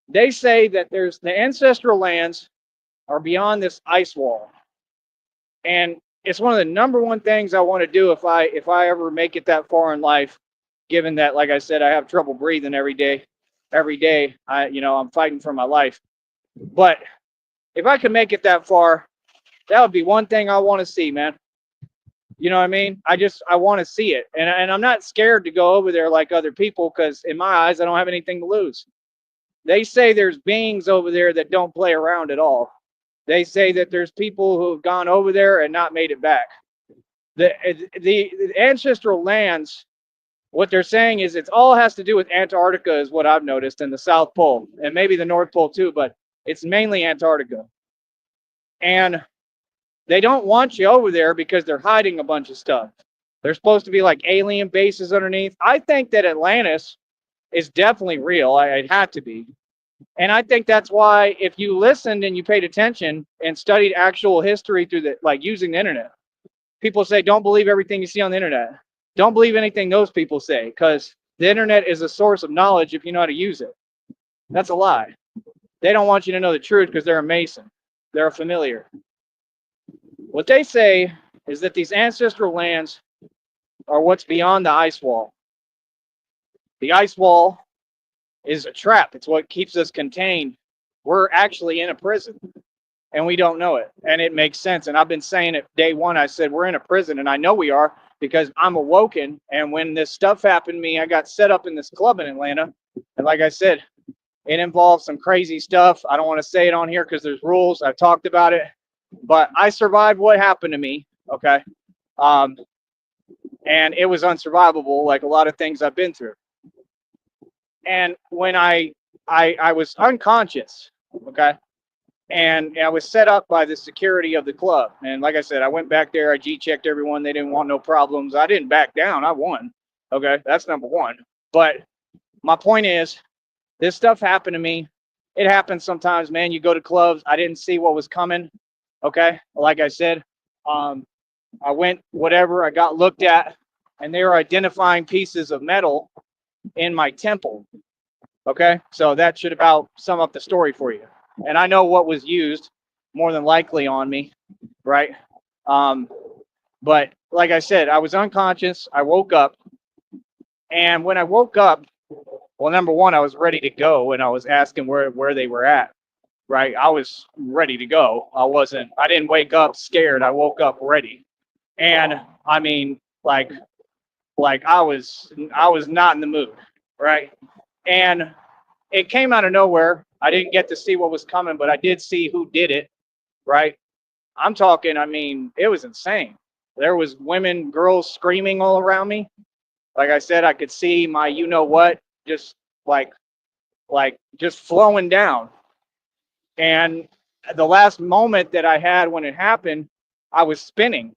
They say that there's the ancestral lands are beyond this ice wall, and it's one of the number one things I want to do if I ever make it that far in life. Given that, like I said, I have trouble breathing every day. Every day, I'm fighting for my life. But if I could make it that far, that would be one thing I want to see, man. You know what I mean? I want to see it, and I'm not scared to go over there like other people because in my eyes, I don't have anything to lose. They say there's beings over there that don't play around at all. They say that there's people who have gone over there and not made it back. The the ancestral lands, what they're saying is it all has to do with Antarctica, is what I've noticed, and the South Pole, and maybe the North Pole too, but it's mainly Antarctica. And they don't want you over there because they're hiding a bunch of stuff. There's supposed to be like alien bases underneath. I think that Atlantis is definitely real. It had to be. And I think that's why if you listened and you paid attention and studied actual history through the like using the internet, people say don't believe everything you see on the internet. Don't believe anything those people say because the internet is a source of knowledge if you know how to use it. That's a lie. They don't want you to know the truth because they're a Mason. They're a familiar. What they say is that these ancestral lands are what's beyond the ice wall. The ice wall is a trap. It's what keeps us contained. We're actually in a prison and we don't know it. And it makes sense. And I've been saying it day one. I said, we're in a prison. And I know we are because I'm awoken. And when this stuff happened to me, I got set up in this club in Atlanta. And like I said, it involves some crazy stuff. I don't want to say it on here because there's rules. I've talked about it. But I survived what happened to me. Okay. And it was unsurvivable, like a lot of things I've been through. And when I was unconscious, okay, and I was set up by the security of the club. And like I said, I went back there, I G-checked everyone. They didn't want no problems. I didn't back down. I won. Okay, that's number one. But my point is, this stuff happened to me. It happens sometimes, man. You go to clubs. I didn't see what was coming. Okay, like I said, I went whatever. I got looked at, and they were identifying pieces of metal in my temple. Okay, so that should about sum up the story for you. And I know what was used more than likely on me, right? Um, but like I said, I was unconscious. I woke up, and when I woke up, well, number one, I was ready to go, and I was asking where they were at. Right, I was ready to go. I didn't wake up scared. I woke up ready, and I mean, like I was not in the mood, right? And it came out of nowhere. I didn't get to see what was coming, but I did see who did it, right? I'm talking, I mean, it was insane. There was women, girls screaming all around me. Like I said, I could see my you know what just like just flowing down. And the last moment that I had when it happened, I was spinning.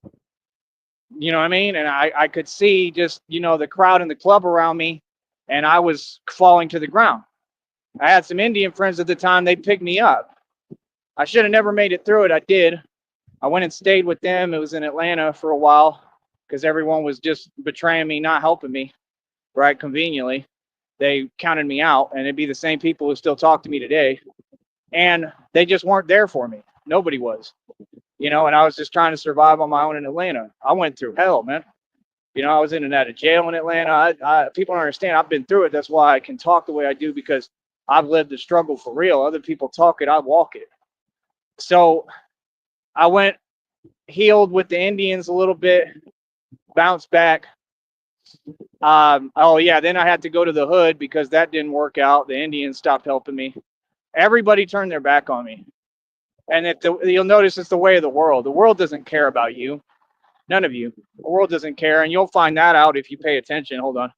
You know what I mean? And I could see just, the crowd in the club around me, and I was falling to the ground. I had some Indian friends at the time. They picked me up. I should have never made it through it. I did. I went and stayed with them. It was in Atlanta for a while because everyone was just betraying me, not helping me, right? Conveniently. They counted me out, and it'd be the same people who still talk to me today. And they just weren't there for me. Nobody was, and I was just trying to survive on my own in Atlanta. I went through hell, man. I was in and out of jail in Atlanta. People don't understand. I've been through it. That's why I can talk the way I do because I've lived the struggle for real. Other people talk it, I walk it. So I went healed with the Indians a little bit, bounced back. Oh yeah, then I had to go to the hood because that didn't work out. The Indians stopped helping me. Everybody turned their back on me. And you'll notice it's the way of the world. The world doesn't care about you. None of you. The world doesn't care, and you'll find that out if you pay attention. Hold on.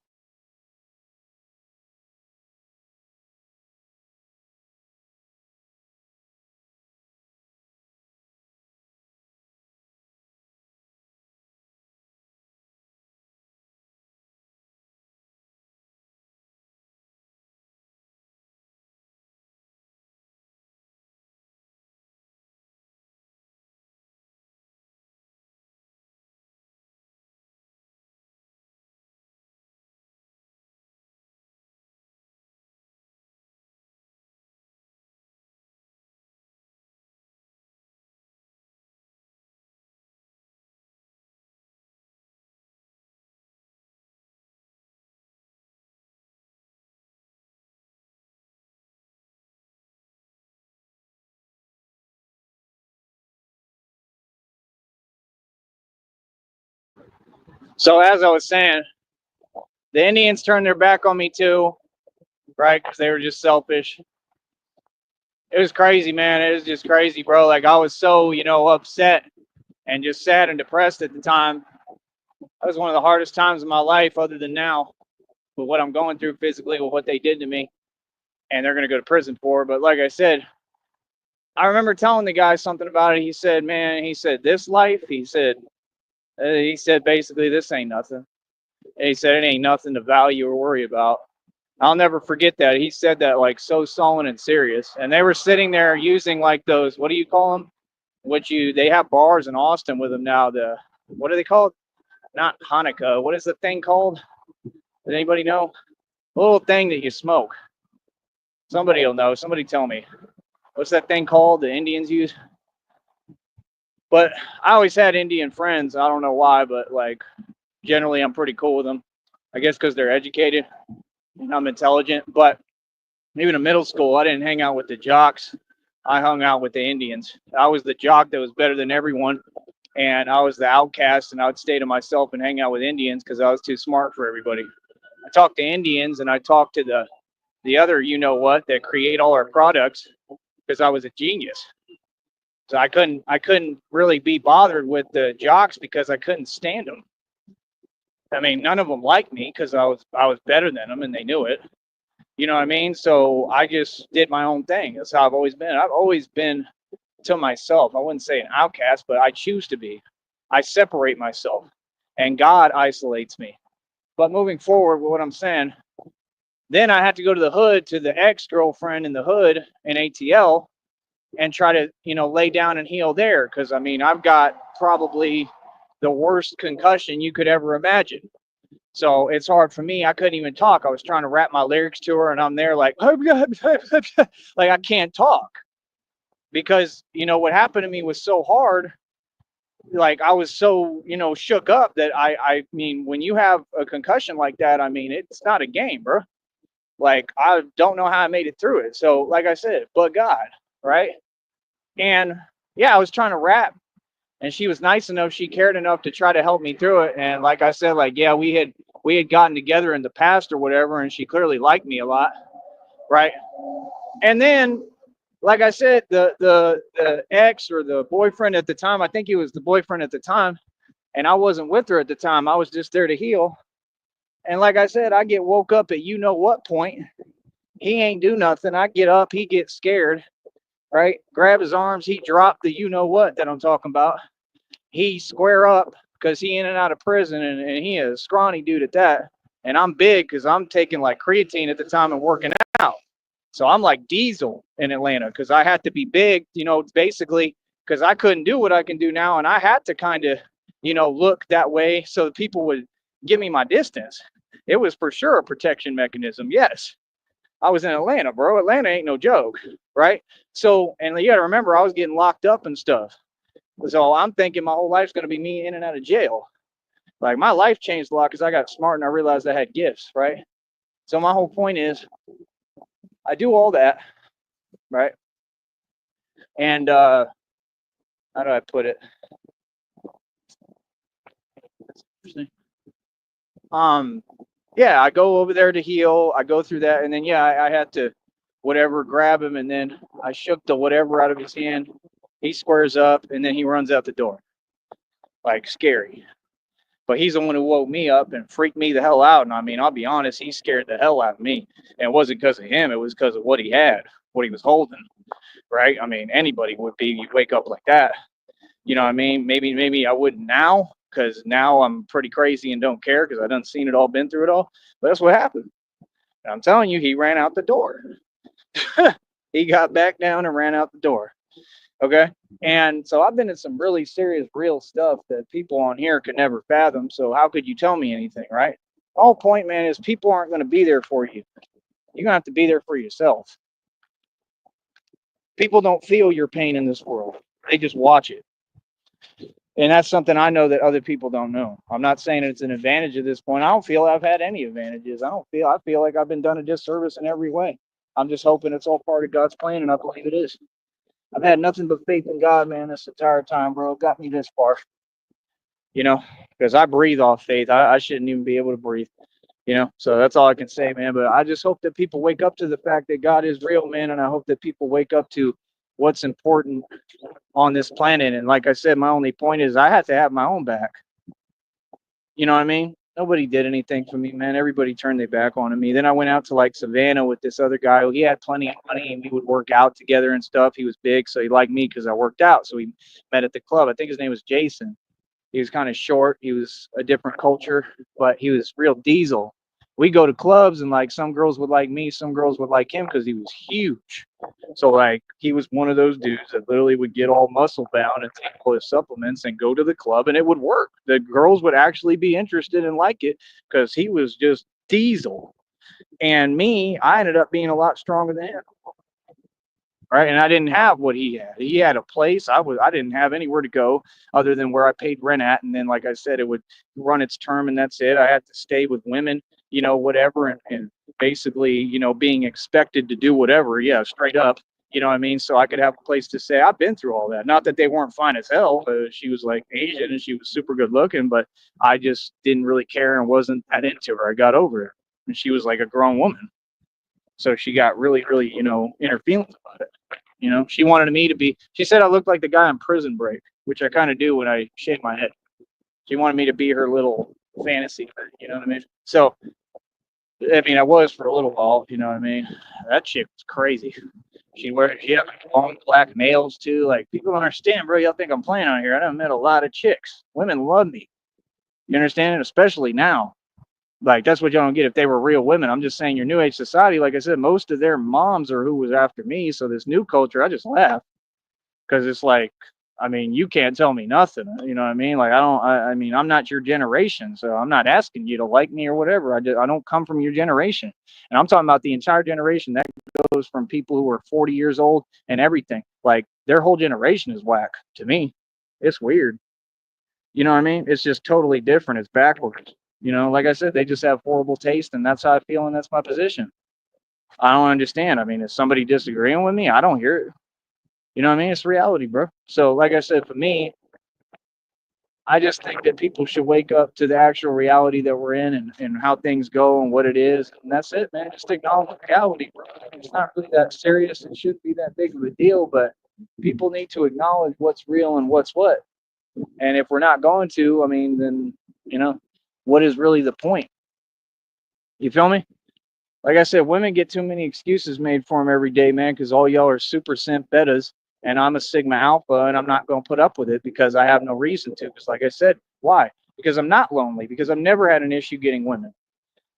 So as I was saying, the Indians turned their back on me too, right? Because they were just selfish. It was crazy, man. It was just crazy, bro. Like I was so, upset and just sad and depressed at the time. That was one of the hardest times of my life, other than now, with what I'm going through physically, with what they did to me, and they're gonna go to prison for. But like I said, I remember telling the guy something about it. He said, "Man," he said, "this life," he said basically, "this ain't nothing." And he said, "It ain't nothing to value or worry about." I'll never forget that. He said that like so sullen and serious. And they were sitting there using like those, what do you call them? They have bars in Austin with them now. What are they called? Not Hanukkah. What is the thing called? Does anybody know? A little thing that you smoke. Somebody will know. Somebody tell me. What's that thing called the Indians use? But I always had Indian friends. I don't know why, but like generally I'm pretty cool with them. I guess because they're educated and I'm intelligent. But even in middle school, I didn't hang out with the jocks. I hung out with the Indians. I was the jock that was better than everyone, and I was the outcast, and I would stay to myself and hang out with Indians because I was too smart for everybody. I talked to Indians, and I talked to the other, that create all our products because I was a genius. So I couldn't really be bothered with the jocks because I couldn't stand them. I mean, none of them liked me because I was better than them, and they knew it. You know what I mean? So I just did my own thing. That's how I've always been. I've always been to myself. I wouldn't say an outcast, but I choose to be. I separate myself, and God isolates me. But moving forward with what I'm saying, then I had to go to the hood to the ex girlfriend in the hood in ATL and try to, lay down and heal there. Because I mean, I've got probably the worst concussion you could ever imagine. So it's hard for me. I couldn't even talk. I was trying to rap my lyrics to her, and I'm there like, like I can't talk because what happened to me was so hard. Like I was so shook up that I mean, when you have a concussion like that, I mean, it's not a game, bro. Like I don't know how I made it through it. So like I said, but God, right? And yeah, I was trying to rap, and she was nice enough, she cared enough to try to help me through it. And like I said, like yeah, we had gotten together in the past or whatever, and she clearly liked me a lot, right? And then like I said, the ex or the boyfriend at the time, I think he was the boyfriend at the time, and I wasn't with her at the time, I was just there to heal. And like I said, I get woke up at what point. He ain't do nothing. I get up, he gets scared, right? Grab his arms, he dropped the what that I'm talking about. He square up because he in and out of prison, and he is a scrawny dude at that. And I'm big because I'm taking like creatine at the time and working out. So I'm like Diesel in Atlanta because I had to be big, basically because I couldn't do what I can do now, and I had to kind of, look that way so that people would give me my distance. It was for sure a protection mechanism. Yes, I was in Atlanta, bro. Atlanta ain't no joke, right? So, and you got to remember, I was getting locked up and stuff. So I'm thinking my whole life's going to be me in and out of jail. Like my life changed a lot because I got smart and I realized I had gifts, right? So my whole point is I do all that, right? And how do I put it? Um, yeah, I go over there to heal. I go through that, and then yeah, I had to whatever grab him, and then I shook the whatever out of his hand. He squares up, and then he runs out the door, like scary. But he's the one who woke me up and freaked me the hell out. And I mean, I'll be honest, he scared the hell out of me. And it wasn't because of him, it was because of what he had, what he was holding, right? I mean, anybody would be, you wake up like that. You know what I mean? Maybe I wouldn't now because now I'm pretty crazy and don't care because I done seen it all, been through it all. But that's what happened. And I'm telling you, he ran out the door. He got back down and ran out the door. Okay. And so I've been in some really serious, real stuff that people on here could never fathom. So how could you tell me anything, right? The whole point, man, is people aren't going to be there for you. You're going to have to be there for yourself. People don't feel your pain in this world. They just watch it. And that's something I know that other people don't know. I'm not saying it's an advantage at this point. I don't feel I've had any advantages. I feel like I've been done a disservice in every way. I'm just hoping it's all part of God's plan, and I believe it is. I've had nothing but faith in God, man, this entire time, bro. It got me this far. you know, because I breathe off faith. I shouldn't even be able to breathe, you know. So that's all I can say, man. But I just hope that people wake up to the fact that God is real, man, and I hope that people wake up to what's important on this planet. And like I said, my only point is I had to have my own back. You know what I mean? Nobody did anything for me, man. Everybody turned their back on me. Then I went out to like Savannah with this other guy who he had plenty of money and we would work out together and stuff. He was big, so he liked me because I worked out. So we met at the club. I think his name was Jason. He was kind of short. He was a different culture, but he was real diesel. We go to clubs and like some girls would like me, some girls would like him because he was huge. So like he was one of those dudes that literally would get all muscle bound and take all his supplements and go to the club and it would work. The girls would actually be interested and like it because he was just diesel. And me, I ended up being a lot stronger than him, right? And I didn't have what he had. He had a place. I didn't have anywhere to go other than where I paid rent at. And then, like I said, it would run its term, and that's it. I had to stay with women, you know, whatever, and basically, you know, being expected to do whatever. Yeah, straight up. You know what I mean? So I could have a place to say I've been through all that. Not that they weren't fine as hell. She was like Asian and she was super good looking, but I just didn't really care and wasn't that into her. I got over it, and she was like a grown woman, so she got really, really, you know, inner feelings about it. You know, she wanted me to be. She said I looked like the guy on Prison Break, which I kind of do when I shave my head. She wanted me to be her little fantasy. You know what I mean? So, I mean, I was for a little while. You know what I mean? That chick was crazy. She had like long black nails too. Like people don't understand, bro. Y'all think I'm playing on here? I done met a lot of chicks. Women love me. You understand? Especially now. Like that's what y'all don't get if they were real women. I'm just saying your new age society, like I said, most of their moms are who was after me. So this new culture, I just laugh because it's like, I mean, you can't tell me nothing. You know what I mean? Like I mean, I'm not your generation, so I'm not asking you to like me or whatever. I don't come from your generation, and I'm talking about the entire generation that goes from people who are 40 years old and everything. Like their whole generation is whack to me. It's weird. You know what I mean? It's just totally different. It's backwards. You know, like I said, they just have horrible taste, and that's how I feel, and that's my position. I don't understand. I mean, is somebody disagreeing with me? I don't hear it. You know what I mean? It's reality, bro. So, like I said, for me, I just think that people should wake up to the actual reality that we're in and how things go and what it is. And that's it, man. Just acknowledge reality, bro. It's not really that serious. It shouldn't be that big of a deal, but people need to acknowledge what's real and what's what. And if we're not going to, I mean, then, you know, what is really the point? You feel me? Like I said, women get too many excuses made for them every day, man, because all y'all are super simp betas, and I'm a Sigma Alpha, and I'm not going to put up with it because I have no reason to. Because, like I said, why? Because I'm not lonely, because I've never had an issue getting women.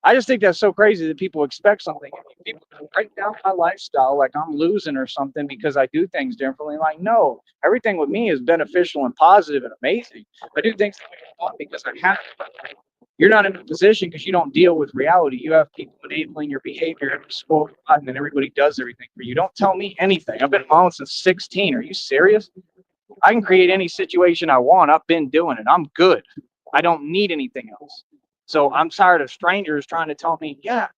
I just think that's so crazy that people expect something. People break down my lifestyle like I'm losing or something because I do things differently. Like, no, everything with me is beneficial and positive and amazing. I do things that I want because I have to. You're not in a position because you don't deal with reality. You have people enabling your behavior every spoke and then everybody does everything for you. Don't tell me anything. I've been alone since 16. Are you serious? I can create any situation I want. I've been doing it. I'm good. I don't need anything else. So I'm tired of strangers trying to tell me, yeah,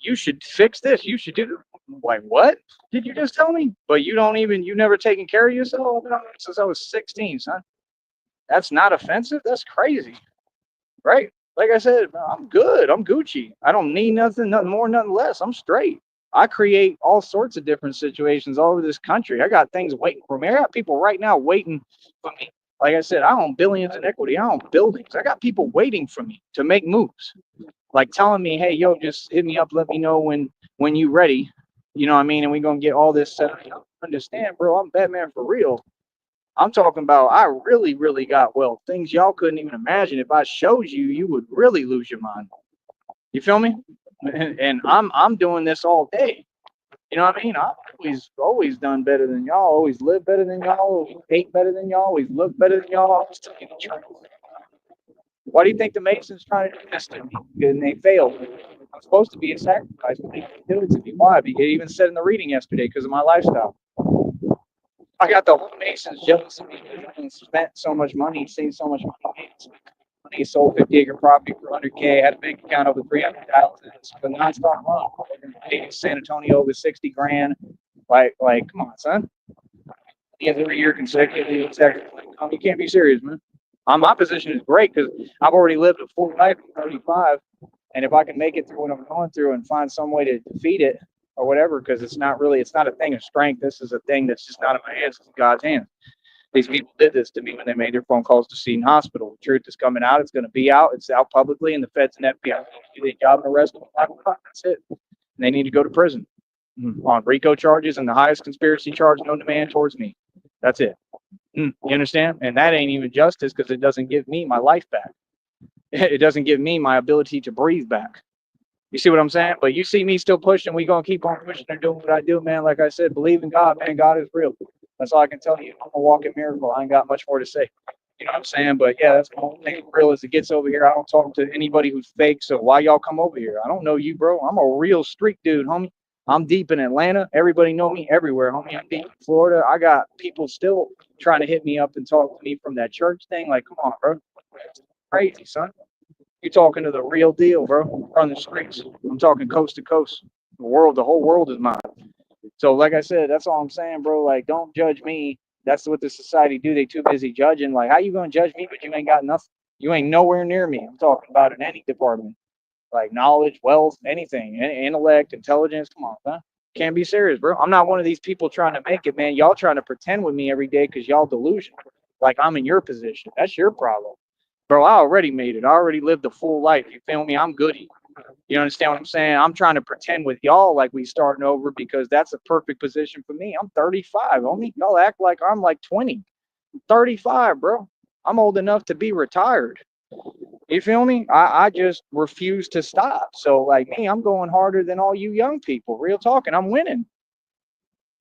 you should fix this. You should do. Like, what did you just tell me? But you don't even, you never taken care of yourself since I was 16, son. That's not offensive. That's crazy, right? Like I said, I'm good. I'm Gucci. I don't need nothing, nothing more, nothing less. I'm straight. I create all sorts of different situations all over this country. I got things waiting for me. I got people right now waiting for me. Like I said, I own billions in equity. I own buildings. I got people waiting for me to make moves. Like telling me, hey, yo, just hit me up. Let me know when you ready. You know what I mean? And we're gonna get all this set up. I understand, bro. I'm Batman for real. I'm talking about I really, really got wealth. Things y'all couldn't even imagine. If I showed you, you would really lose your mind. You feel me? And I'm doing this all day. You know what I mean? I've always done better than y'all, always lived better than y'all, always ate better than y'all, always looked better than y'all. Always telling the truth. Why do you think the Masons trying to do this to me? And they failed. I'm supposed to be a sacrifice, but they didn't do it to me. Why? Because it even said in the reading yesterday because of my lifestyle. I got the whole Masons jealous of me and spent so much money, saved so much money. He sold 50-acre property for 100K, had a bank account over 300,000. It's a nonstop loan. San Antonio over 60 grand. Like, come on, son. He has every year consecutively. You can't be serious, man. My position is great because I've already lived a full life at 35, and if I can make it through what I'm going through and find some way to defeat it or whatever, because it's not a thing of strength. This is a thing that's just not in my hands. It's in God's hands. These people did this to me when they made their phone calls to Seton Hospital. The truth is coming out. It's going to be out. It's out publicly, and the feds and FBI do their job and arrest them. That's it. And they need to go to prison on RICO charges and the highest conspiracy charge known to man towards me. That's it. You understand? And that ain't even justice because it doesn't give me my life back. It doesn't give me my ability to breathe back. You see what I'm saying? But you see me still pushing. We gonna keep on pushing and doing what I do, man. Like I said, believe in God, man. God is real. That's all I can tell you. I'm a walking miracle. I ain't got much more to say. You know what I'm saying? But yeah, that's my whole thing. Real as it gets over here. I don't talk to anybody who's fake. So why y'all come over here? I don't know you, bro. I'm a real street dude, homie. I'm deep in Atlanta. Everybody know me everywhere, homie. I'm deep in Florida. I got people still trying to hit me up and talk to me from that church thing. Like, come on, bro. It's crazy, son. You're talking to the real deal, bro. From the streets. I'm talking coast to coast. The whole world is mine. So, like I said, that's all I'm saying, bro. Like, don't judge me. That's what the society do. They too busy judging. Like, how you gonna judge me, but you ain't got nothing? You ain't nowhere near me. I'm talking about in any department, like knowledge, wealth, anything, intellect, intelligence. Come on, man. Can't be serious, bro. I'm not one of these people trying to make it, man. Y'all trying to pretend with me every day because y'all delusional. Like I'm in your position. That's your problem. Bro, I already made it. I already lived a full life. You feel me? I'm goody. You understand what I'm saying? I'm trying to pretend with y'all like we starting over because that's a perfect position for me. I'm 35, homie. Y'all act like I'm like 20. I'm 35, bro. I'm old enough to be retired. You feel me? I just refuse to stop. So like me, I'm going harder than all you young people. Real talking, I'm winning.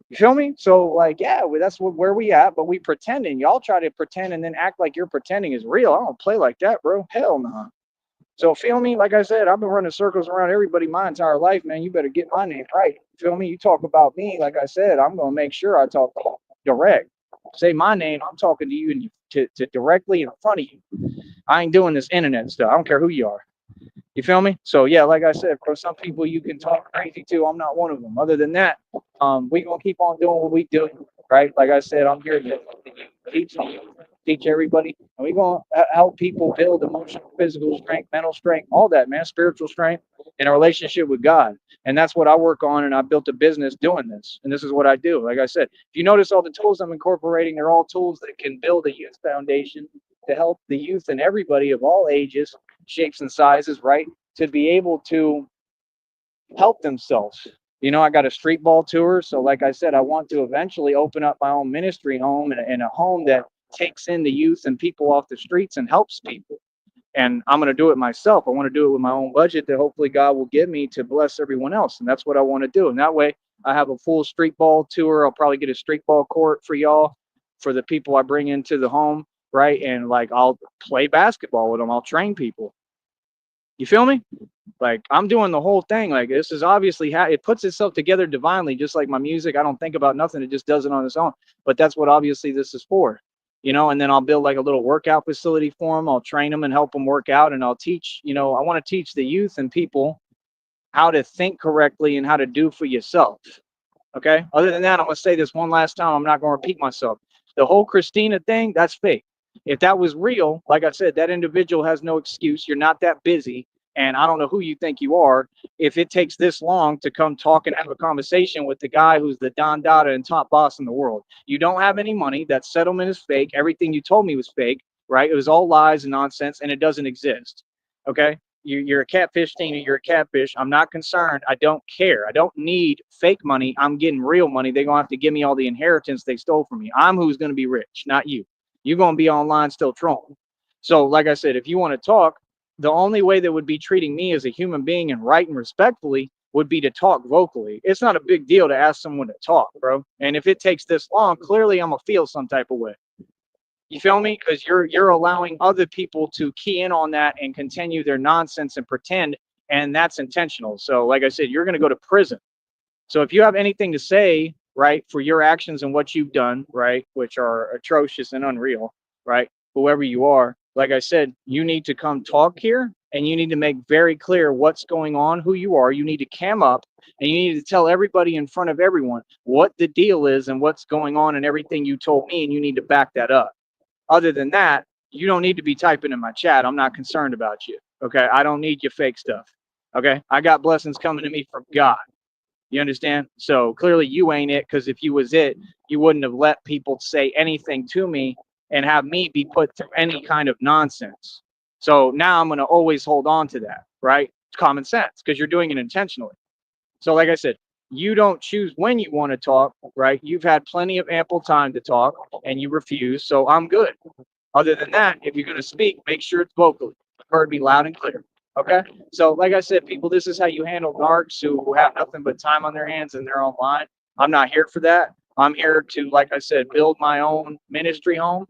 You feel me? So like, yeah, that's where we at. But we pretending. Y'all try to pretend and then act like you're pretending is real. I don't play like that, bro. Hell no. Nah. So feel me? Like I said, I've been running circles around everybody my entire life, man. You better get my name right. Feel me? You talk about me, like I said, I'm gonna make sure I talk direct. Say my name, I'm talking to you and to directly in front of you. I ain't doing this internet stuff. I don't care who you are. You feel me? So yeah, like I said, for some people you can talk crazy to. I'm not one of them. Other than that, we gonna keep on doing what we do, right? Like I said, I'm here to teach everybody, and we gonna help people build emotional, physical strength, mental strength, all that, man, spiritual strength, in a relationship with God. And that's what I work on. And I built a business doing this. And this is what I do. Like I said, if you notice all the tools I'm incorporating, they're all tools that can build a youth foundation to help the youth and everybody of all ages, shapes and sizes, right, to be able to help themselves. You know, I got a street ball tour. So, like I said, I want to eventually open up my own ministry home and a home that takes in the youth and people off the streets and helps people. And I'm going to do it myself. I want to do it with my own budget that hopefully God will give me to bless everyone else. And that's what I want to do. And that way I have a full street ball tour. I'll probably get a street ball court for y'all, for the people I bring into the home, right? And like I'll play basketball with them. I'll train people. You feel me? Like I'm doing the whole thing. Like this is obviously how it puts itself together divinely, just like my music. I don't think about nothing. It just does it on its own. But that's what obviously this is for, you know. And then I'll build like a little workout facility for them. I'll train them and help them work out. And I'll teach, you know, I want to teach the youth and people how to think correctly and how to do for yourself. Okay. Other than that, I'm going to say this one last time. I'm not going to repeat myself. The whole Christina thing, that's fake. If that was real, like I said, that individual has no excuse. You're not that busy. And I don't know who you think you are. If it takes this long to come talk and have a conversation with the guy who's the Don Dada and top boss in the world, you don't have any money. That settlement is fake. Everything you told me was fake, right? It was all lies and nonsense, and it doesn't exist. Okay. You're a catfish, Tina. You're a catfish. I'm not concerned. I don't care. I don't need fake money. I'm getting real money. They're going to have to give me all the inheritance they stole from me. I'm who's going to be rich, not you. You're going to be online still trolling. So, like I said, if you want to talk, the only way that would be treating me as a human being and right and respectfully would be to talk vocally. It's not a big deal to ask someone to talk, bro. And if it takes this long, clearly I'm going to feel some type of way. You feel me? Because you're allowing other people to key in on that and continue their nonsense and pretend, and that's intentional. So, like I said, you're going to go to prison. So, if you have anything to say, right, for your actions and what you've done, right, which are atrocious and unreal, right, whoever you are, like I said, you need to come talk here, and you need to make very clear what's going on, who you are. You need to cam up, and you need to tell everybody in front of everyone what the deal is and what's going on and everything you told me, and you need to back that up. Other than that, You don't need to be typing in my chat. I'm not concerned about you. Okay. I don't need your fake stuff. Okay. I got blessings coming to me from God. You understand? So clearly you ain't it, because if you was it, you wouldn't have let people say anything to me and have me be put through any kind of nonsense. So now I'm going to always hold on to that, right? It's common sense because you're doing it intentionally. So, like I said, you don't choose when you want to talk, right? You've had plenty of ample time to talk and you refuse. So I'm good. Other than that, if you're going to speak, make sure it's vocally. Heard me loud and clear. Okay. So, like I said, people, this is how you handle narcs who have nothing but time on their hands and they're online. I'm not here for that. I'm here to, like I said, build my own ministry home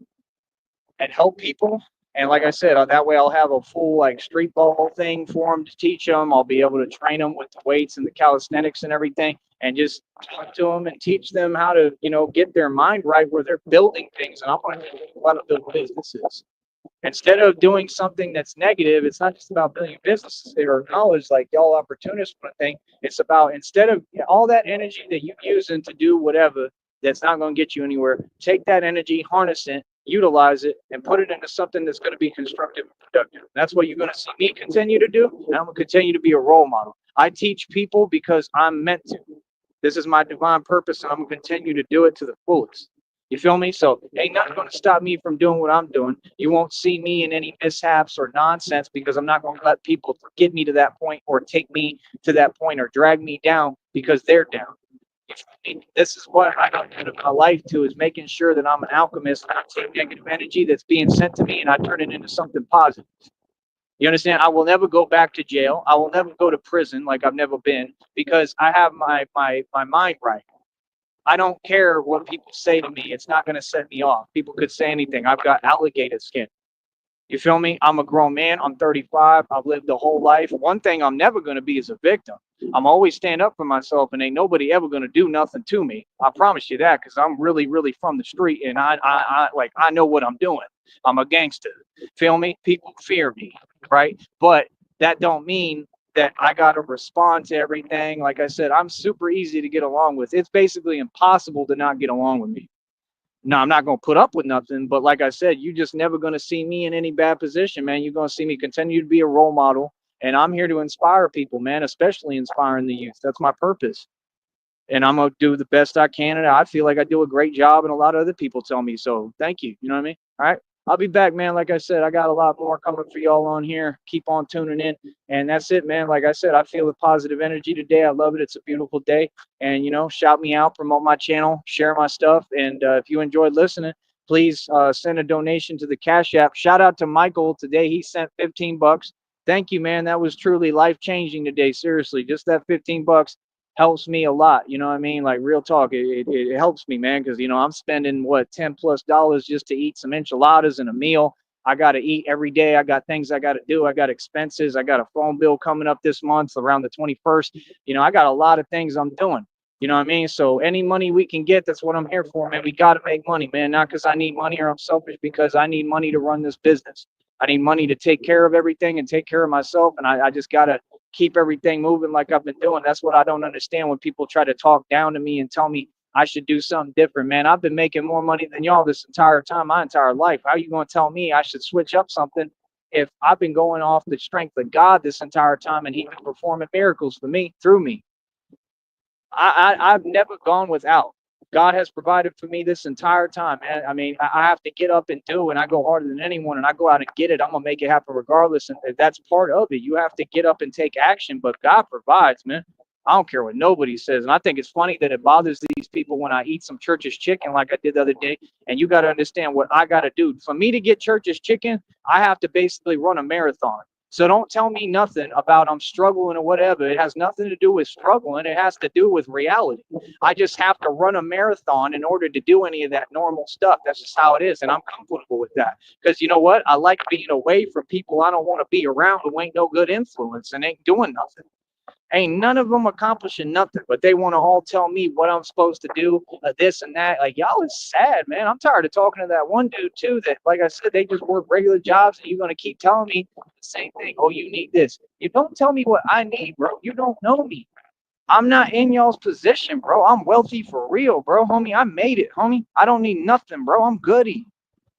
and help people. And like I said, that way I'll have a full like street ball thing for them to teach them. I'll be able to train them with the weights and the calisthenics and everything, and just talk to them and teach them how to, get their mind right where they're building things. And I want to let them build businesses instead of doing something that's negative. It's not just about building businesses or knowledge like y'all opportunists want to think. It's about, instead of all that energy that you using to do whatever that's not going to get you anywhere, take that energy, harness it, utilize it, and put it into something that's going to be constructive and productive. That's what you're going to see me continue to do, and I'm going to continue to be a role model. I teach people because I'm meant to. This is my divine purpose, and I'm going to continue to do it to the fullest. You feel me? So ain't nothing going to stop me from doing what I'm doing. You won't see me in any mishaps or nonsense, because I'm not going to let people get me to that point or take me to that point or drag me down because they're down. This is what I got my life to, is making sure that I'm an alchemist and I take negative energy that's being sent to me and I turn it into something positive. You understand? I will never go back to jail. I will never go to prison like I've never been, because I have my mind right. I don't care what people say to me. It's not going to set me off. People could say anything. I've got alligator skin. You feel me? I'm a grown man. I'm 35. I've lived a whole life. One thing I'm never going to be is a victim. I'm always stand up for myself, and ain't nobody ever going to do nothing to me. I promise you that, because I'm really, really from the street, and I know what I'm doing. I'm a gangster. Feel me? People fear me, right? But that don't mean that I got to respond to everything. Like I said, I'm super easy to get along with. It's basically impossible to not get along with me. No, I'm not going to put up with nothing, but like I said, you just never going to see me in any bad position, man. You're going to see me continue to be a role model, and I'm here to inspire people, man, especially inspiring the youth. That's my purpose, and I'm going to do the best I can, and I feel like I do a great job, and a lot of other people tell me so. Thank you. You know what I mean? All right. I'll be back, man. Like I said, I got a lot more coming for y'all on here. Keep on tuning in. And that's it, man. Like I said, I feel the positive energy today. I love it. It's a beautiful day. And, shout me out, promote my channel, share my stuff. And if you enjoyed listening, please send a donation to the Cash App. Shout out to Michael today. He sent 15 bucks. Thank you, man. That was truly life changing today. Seriously, just that 15 bucks helps me a lot. You know what I mean? Like, real talk, it helps me, man, because I'm spending what, $10+ just to eat some enchiladas and a meal. I got to eat every day. I got things I got to do. I got expenses. I got a phone bill coming up this month around the 21st. I got a lot of things I'm doing. You know what I mean? So any money we can get, that's what I'm here for, man. We got to make money, man. Not because I need money or I'm selfish, because I need money to run this business. I need money to take care of everything and take care of myself. And I just got to keep everything moving like I've been doing. That's what I don't understand when people try to talk down to me and tell me I should do something different, man. I've been making more money than y'all this entire time, my entire life. How are you going to tell me I should switch up something if I've been going off the strength of God this entire time and He's been performing miracles for me, through me? I've never gone without. God has provided for me this entire time, man. I mean, I have to get up and do, and I go harder than anyone, and I go out and get it. I'm gonna make it happen regardless, and that's part of it. You have to get up and take action, but God provides, man. I don't care what nobody says, and I think it's funny that it bothers these people when I eat some Church's chicken like I did the other day. And you got to understand what I got to do. For me to get Church's chicken, I have to basically run a marathon. So don't tell me nothing about I'm struggling or whatever. It has nothing to do with struggling. It has to do with reality. I just have to run a marathon in order to do any of that normal stuff. That's just how it is. And I'm comfortable with that. Because you know what? I like being away from people I don't want to be around who ain't no good influence and ain't doing nothing. Ain't none of them accomplishing nothing, but they want to all tell me what I'm supposed to do, this and that. Like, y'all is sad, man. I'm tired of talking to that one dude too that, like I said, they just work regular jobs, and you're going to keep telling me the same thing. Oh, you need this. You don't tell me what I need, bro. You don't know me. I'm not in y'all's position, bro. I'm wealthy for real, bro. Homie, I made it, homie. I don't need nothing, bro. I'm goody.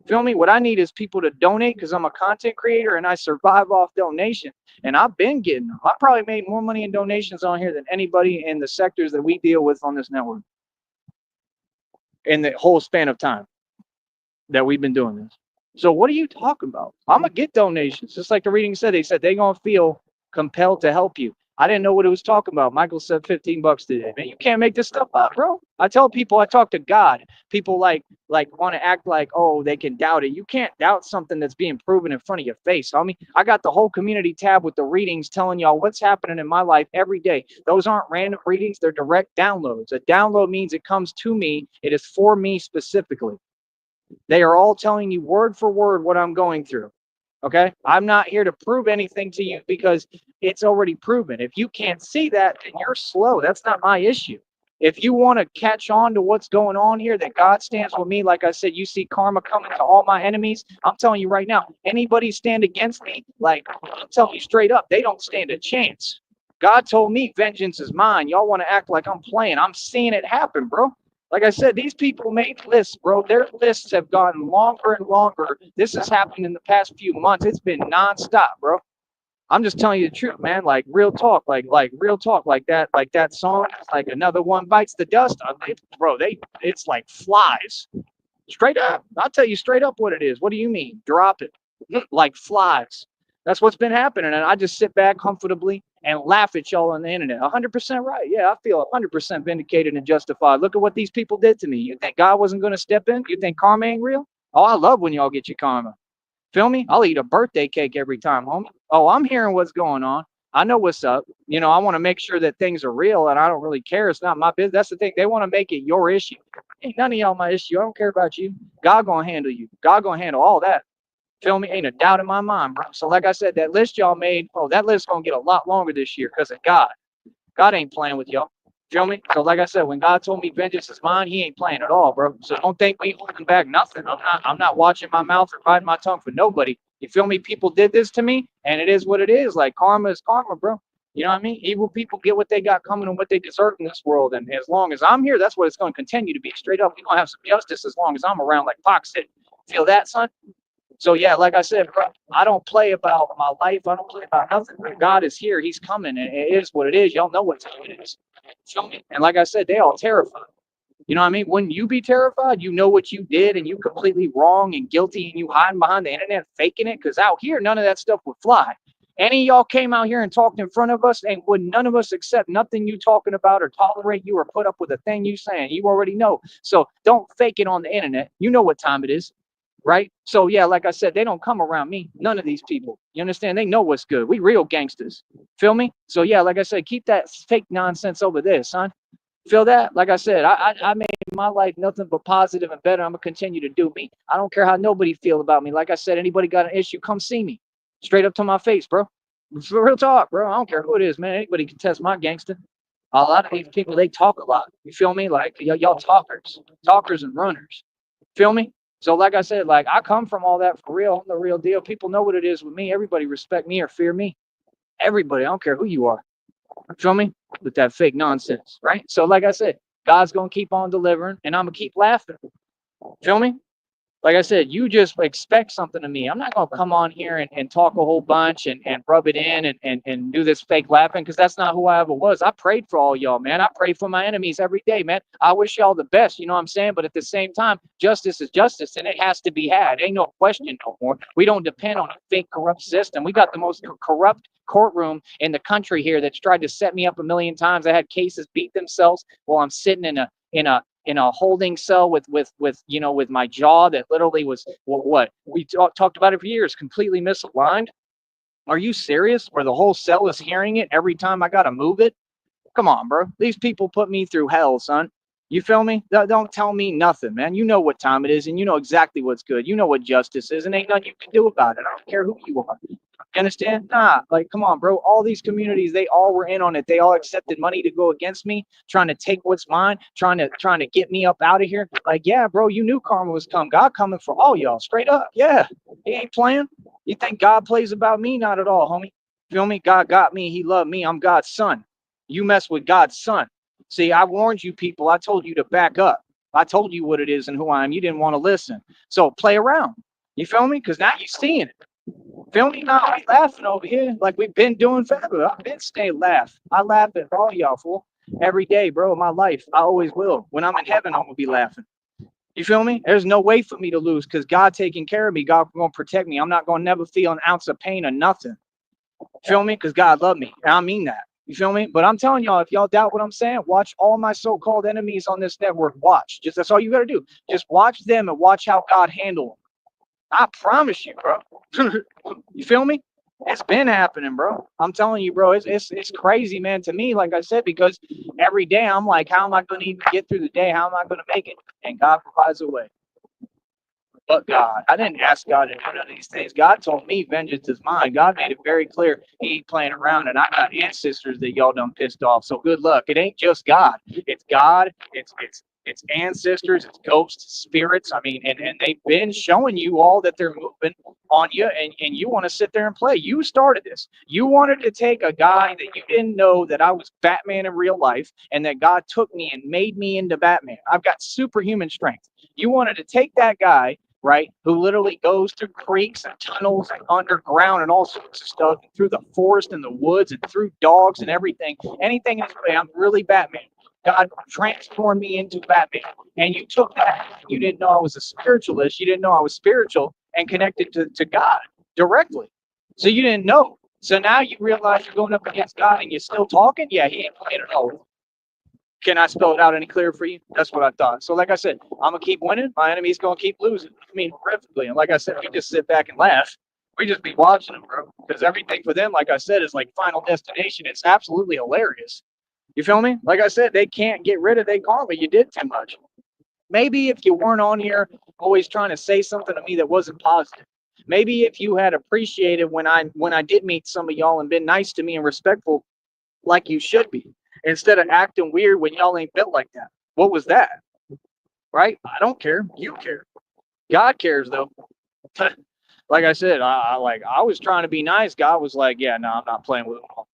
Feel me? What I need is people to donate because I'm a content creator and I survive off donation. And I've been getting them. I probably made more money in donations on here than anybody in the sectors that we deal with on this network in the whole span of time that we've been doing this. So what are you talking about? I'm gonna get donations, just like the reading said. They said they're gonna feel compelled to help you. I didn't know what it was talking about. Michael said $15 today. Man, you can't make this stuff up, bro. I tell people I talk to God. People like want to act like, oh, they can doubt it. You can't doubt something that's being proven in front of your face, homie. I got the whole community tab with the readings telling y'all what's happening in my life every day. Those aren't random readings, they're direct downloads. A download means it comes to me, it is for me specifically. They are all telling you word for word what I'm going through. Okay. I'm not here to prove anything to you because it's already proven. If you can't see that, then you're slow. That's not my issue. If you want to catch on to what's going on here, that God stands with me, like I said, you see karma coming to all my enemies. I'm telling you right now, anybody stand against me, like I'm telling you straight up, they don't stand a chance. God told me vengeance is mine. Y'all want to act like I'm playing. I'm seeing it happen, bro. Like I said, these people made lists, bro. Their lists have gotten longer and longer. This has happened in the past few months. It's been nonstop, bro. I'm just telling you the truth, man. Like real talk, like real talk, like that song, like another one bites the dust. Bro, it's like flies. Straight up. I'll tell you straight up what it is. What do you mean? Drop it. Like flies. That's what's been happening. And I just sit back comfortably and laugh at y'all on the internet. 100% right. Yeah, I feel 100% vindicated and justified. Look at what these people did to me. You think God wasn't going to step in? You think karma ain't real? Oh, I love when y'all get your karma. Feel me? I'll eat a birthday cake every time, homie. Oh, I'm hearing what's going on. I know what's up. I want to make sure that things are real and I don't really care. It's not my business. That's the thing. They want to make it your issue. Ain't none of y'all my issue. I don't care about you. God gonna handle you. God gonna handle all that. Feel me? Ain't a doubt in my mind, bro. So like I said, that list y'all made, oh, that list gonna get a lot longer this year because of God. God ain't playing with y'all. Feel me? So like I said, when God told me vengeance is mine, he ain't playing at all, bro. So don't think we holding back nothing. I'm not watching my mouth or biting my tongue for nobody. You feel me? People did this to me, and it is what it is. Like karma is karma, bro. You know what I mean? Evil people get what they got coming and what they deserve in this world. And as long as I'm here, that's what it's going to continue to be. Straight up, we're going to have some justice as long as I'm around, like Pac said. Feel that, son? So yeah, like I said, bro, I don't play about my life. I don't play about nothing. God is here. He's coming. And it is what it is. Y'all know what time it is. Feel me? And like I said, they all terrified. You know what I mean? Wouldn't you be terrified? You know what you did and you completely wrong and guilty and you hiding behind the internet faking it? Because out here, none of that stuff would fly. Any of y'all came out here and talked in front of us and would none of us accept nothing you talking about or tolerate you or put up with a thing you saying. You already know. So don't fake it on the internet. You know what time it is. Right? So yeah, like I said, they don't come around me. None of these people. You understand? They know what's good. We real gangsters. Feel me? So yeah, like I said, keep that fake nonsense over there, son. Feel that? Like I said, I made my life nothing but positive and better. I'm gonna continue to do me. I don't care how nobody feel about me. Like I said, anybody got an issue, come see me. Straight up to my face, bro. For real talk, bro. I don't care who it is, man. Anybody can test my gangster. A lot of these people, they talk a lot. You feel me? Like y'all talkers and runners. Feel me? So like I said, like I come from all that for real. I'm the real deal. People know what it is with me. Everybody respect me or fear me. Everybody. I don't care who you are. Feel me? With that fake nonsense, right? So like I said, God's gonna keep on delivering, and I'm gonna keep laughing. Feel me? Like I said, you just expect something of me. I'm not going to come on here and talk a whole bunch and rub it in and do this fake laughing because that's not who I ever was. I prayed for all y'all, man. I pray for my enemies every day, man. I wish y'all the best, you know what I'm saying? But at the same time, justice is justice and it has to be had. Ain't no question no more. We don't depend on a fake corrupt system. We got the most corrupt courtroom in the country here that's tried to set me up a million times. I had cases beat themselves while I'm sitting in a holding cell with my jaw that literally was what we talked about it for years, completely misaligned. Are you serious? Where the whole cell is hearing it every time I gotta move it? Come on, bro. These people put me through hell, son. You feel me? Don't tell me nothing, man. You know what time it is, and you know exactly what's good. You know what justice is, and ain't nothing you can do about it. I don't care who you are. You understand? Nah, like, come on, bro. All these communities, they all were in on it. They all accepted money to go against me, trying to take what's mine, trying to get me up out of here. Like, yeah, bro, you knew karma was coming. God coming for all y'all, straight up. Yeah, he ain't playing. You think God plays about me? Not at all, homie. Feel me? God got me. He loved me. I'm God's son. You mess with God's son. See, I warned you people. I told you to back up. I told you what it is and who I am. You didn't want to listen. So play around. You feel me? Because now you're seeing it. Feel me? Now we laughing over here like we've been doing forever. I've been staying laugh. I laugh at all y'all, fool. Every day, bro, of my life. I always will. When I'm in heaven, I'm going to be laughing. You feel me? There's no way for me to lose because God taking care of me. God going to protect me. I'm not going to never feel an ounce of pain or nothing. Feel me? Because God loved me. And I mean that. You feel me? But I'm telling y'all, if y'all doubt what I'm saying, watch all my so-called enemies on this network. Watch. Just that's all you got to do. Just watch them and watch how God handle them. I promise you, bro. You feel me? It's been happening, bro. I'm telling you, bro. It's crazy, man. To me, like I said, because every day I'm like, how am I going to even get through the day? How am I going to make it? And God provides a way. But God, I didn't ask God to do none of these things. God told me vengeance is mine. God made it very clear he ain't playing around, and I got ancestors that y'all done pissed off. So good luck. It ain't just God. It's God. It's ancestors. It's ghosts, spirits. I mean, and they've been showing you all that they're moving on you, and you want to sit there and play. You started this. You wanted to take a guy that you didn't know that I was Batman in real life, and that God took me and made me into Batman. I've got superhuman strength. You wanted to take that guy, right, who literally goes through creeks and tunnels and underground and all sorts of stuff, and through the forest and the woods and through dogs and everything, anything in his way. I'm really Batman. God transformed me into Batman. And you took that. You didn't know I was a spiritualist. You didn't know I was spiritual and connected to God directly. So you didn't know. So now you realize you're going up against God and you're still talking? Yeah, he ain't playing at all. Can I spell it out any clearer for you? That's what I thought. So, like I said, I'm gonna keep winning. My enemy's gonna keep losing. I mean, horrifically. And like I said, we just sit back and laugh. We just be watching them, bro. Because everything for them, like I said, is like Final Destination. It's absolutely hilarious. You feel me? Like I said, they can't get rid of their karma. You did too much. Maybe if you weren't on here always trying to say something to me that wasn't positive. Maybe if you had appreciated when I did meet some of y'all and been nice to me and respectful like you should be, instead of acting weird when y'all ain't built like that. What was that? Right? I don't care. You care. God cares though. Like I said, I was trying to be nice. God was like, yeah, no, I'm not playing with them.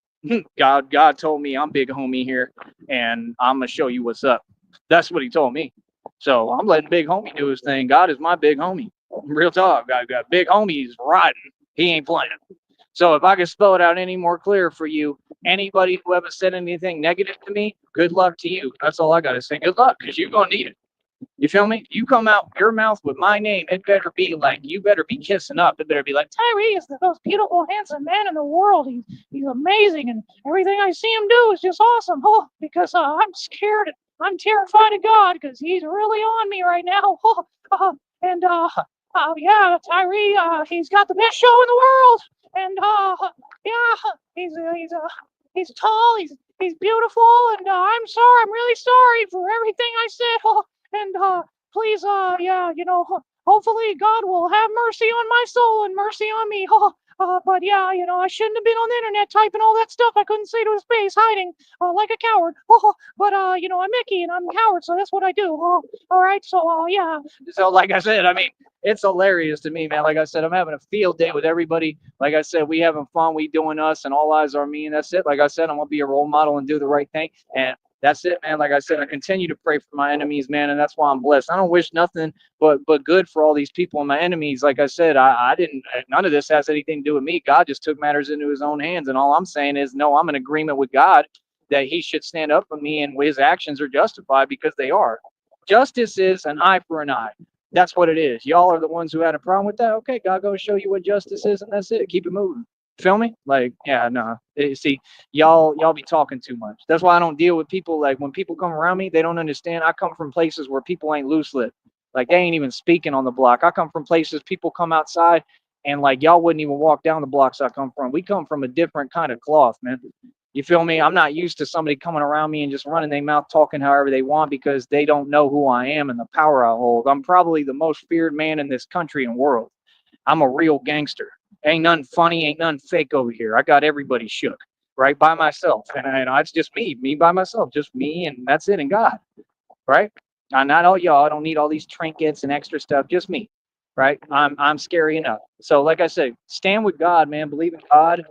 God told me I'm big homie here, and I'm gonna show you what's up. That's what he told me. So I'm letting big homie do his thing. God is my big homie. Real talk. I got big homies riding. He ain't playing. So if I can spell it out any more clear for you, anybody who ever said anything negative to me, good luck to you. That's all I gotta say. Good luck, because you're gonna need it. You feel me? You come out your mouth with my name, it better be like you better be kissing up. It better be like Tyree is the most beautiful, handsome man in the world. He's amazing, and everything I see him do is just awesome. Oh, because I'm scared. I'm terrified of God because He's really on me right now. Oh, and yeah, Tyree, he's got the best show in the world, and yeah, he's tall. He's beautiful, and I'm sorry. I'm really sorry for everything I said. Oh, and please, yeah, hopefully God will have mercy on my soul and mercy on me. But yeah, I shouldn't have been on the internet typing all that stuff I couldn't say to his face, hiding like a coward. But I'm Mickey and I'm a coward, so that's what I do. All right, so yeah. So like I said, I mean, it's hilarious to me, man. Like I said, I'm having a field day with everybody. Like I said, we having fun. We doing us, and all eyes on me, and that's it. Like I said, I'm gonna be a role model and do the right thing. And that's it, man. Like I said, I continue to pray for my enemies, man, and that's why I'm blessed. I don't wish nothing but good for all these people and my enemies. Like I said, I didn't. None of this has anything to do with me. God just took matters into His own hands, and all I'm saying is, no, I'm in agreement with God that He should stand up for me, and His actions are justified because they are. Justice is an eye for an eye. That's what it is. Y'all are the ones who had a problem with that. Okay, God go show you what justice is, and that's it. Keep it moving. Feel me? Like, yeah, no. See, y'all be talking too much. That's why I don't deal with people. Like when people come around me, they don't understand. I come from places where people ain't loose lip. Like they ain't even speaking on the block. I come from places people come outside and like y'all wouldn't even walk down the blocks I come from. We come from a different kind of cloth, man. You feel me? I'm not used to somebody coming around me and just running their mouth talking however they want because they don't know who I am and the power I hold. I'm probably the most feared man in this country and world. I'm a real gangster. Ain't nothing funny, ain't nothing fake over here. I got everybody shook, right? By myself. And it's just me by myself, just me, and that's it, and God, right? Not all y'all. I don't need all these trinkets and extra stuff, just me, right? I'm scary enough. So, like I said, stand with God, man. Believe in God.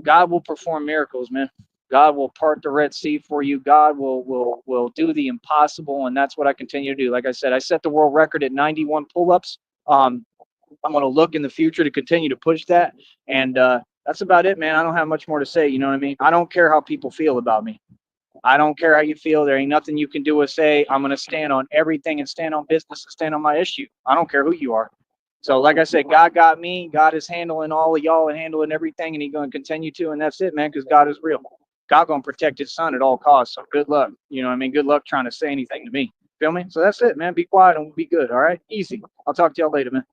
God will perform miracles, man. God will part the Red Sea for you. God will do the impossible, and that's what I continue to do. Like I said, I set the world record at 91 pull-ups. I'm going to look in the future to continue to push that, and that's about it, man. I don't have much more to say. You know what I mean? I don't care how people feel about me. I don't care how you feel. There ain't nothing you can do or say. I'm going to stand on everything and stand on business and stand on my issue. I don't care who you are. So, like I said, God got me. God is handling all of y'all and handling everything, and He's going to continue to. And that's it, man, because God is real. God going to protect His son at all costs. So, good luck. You know what I mean? Good luck trying to say anything to me. Feel me? So, that's it, man. Be quiet and we'll be good. All right? Easy. I'll talk to y'all later, man.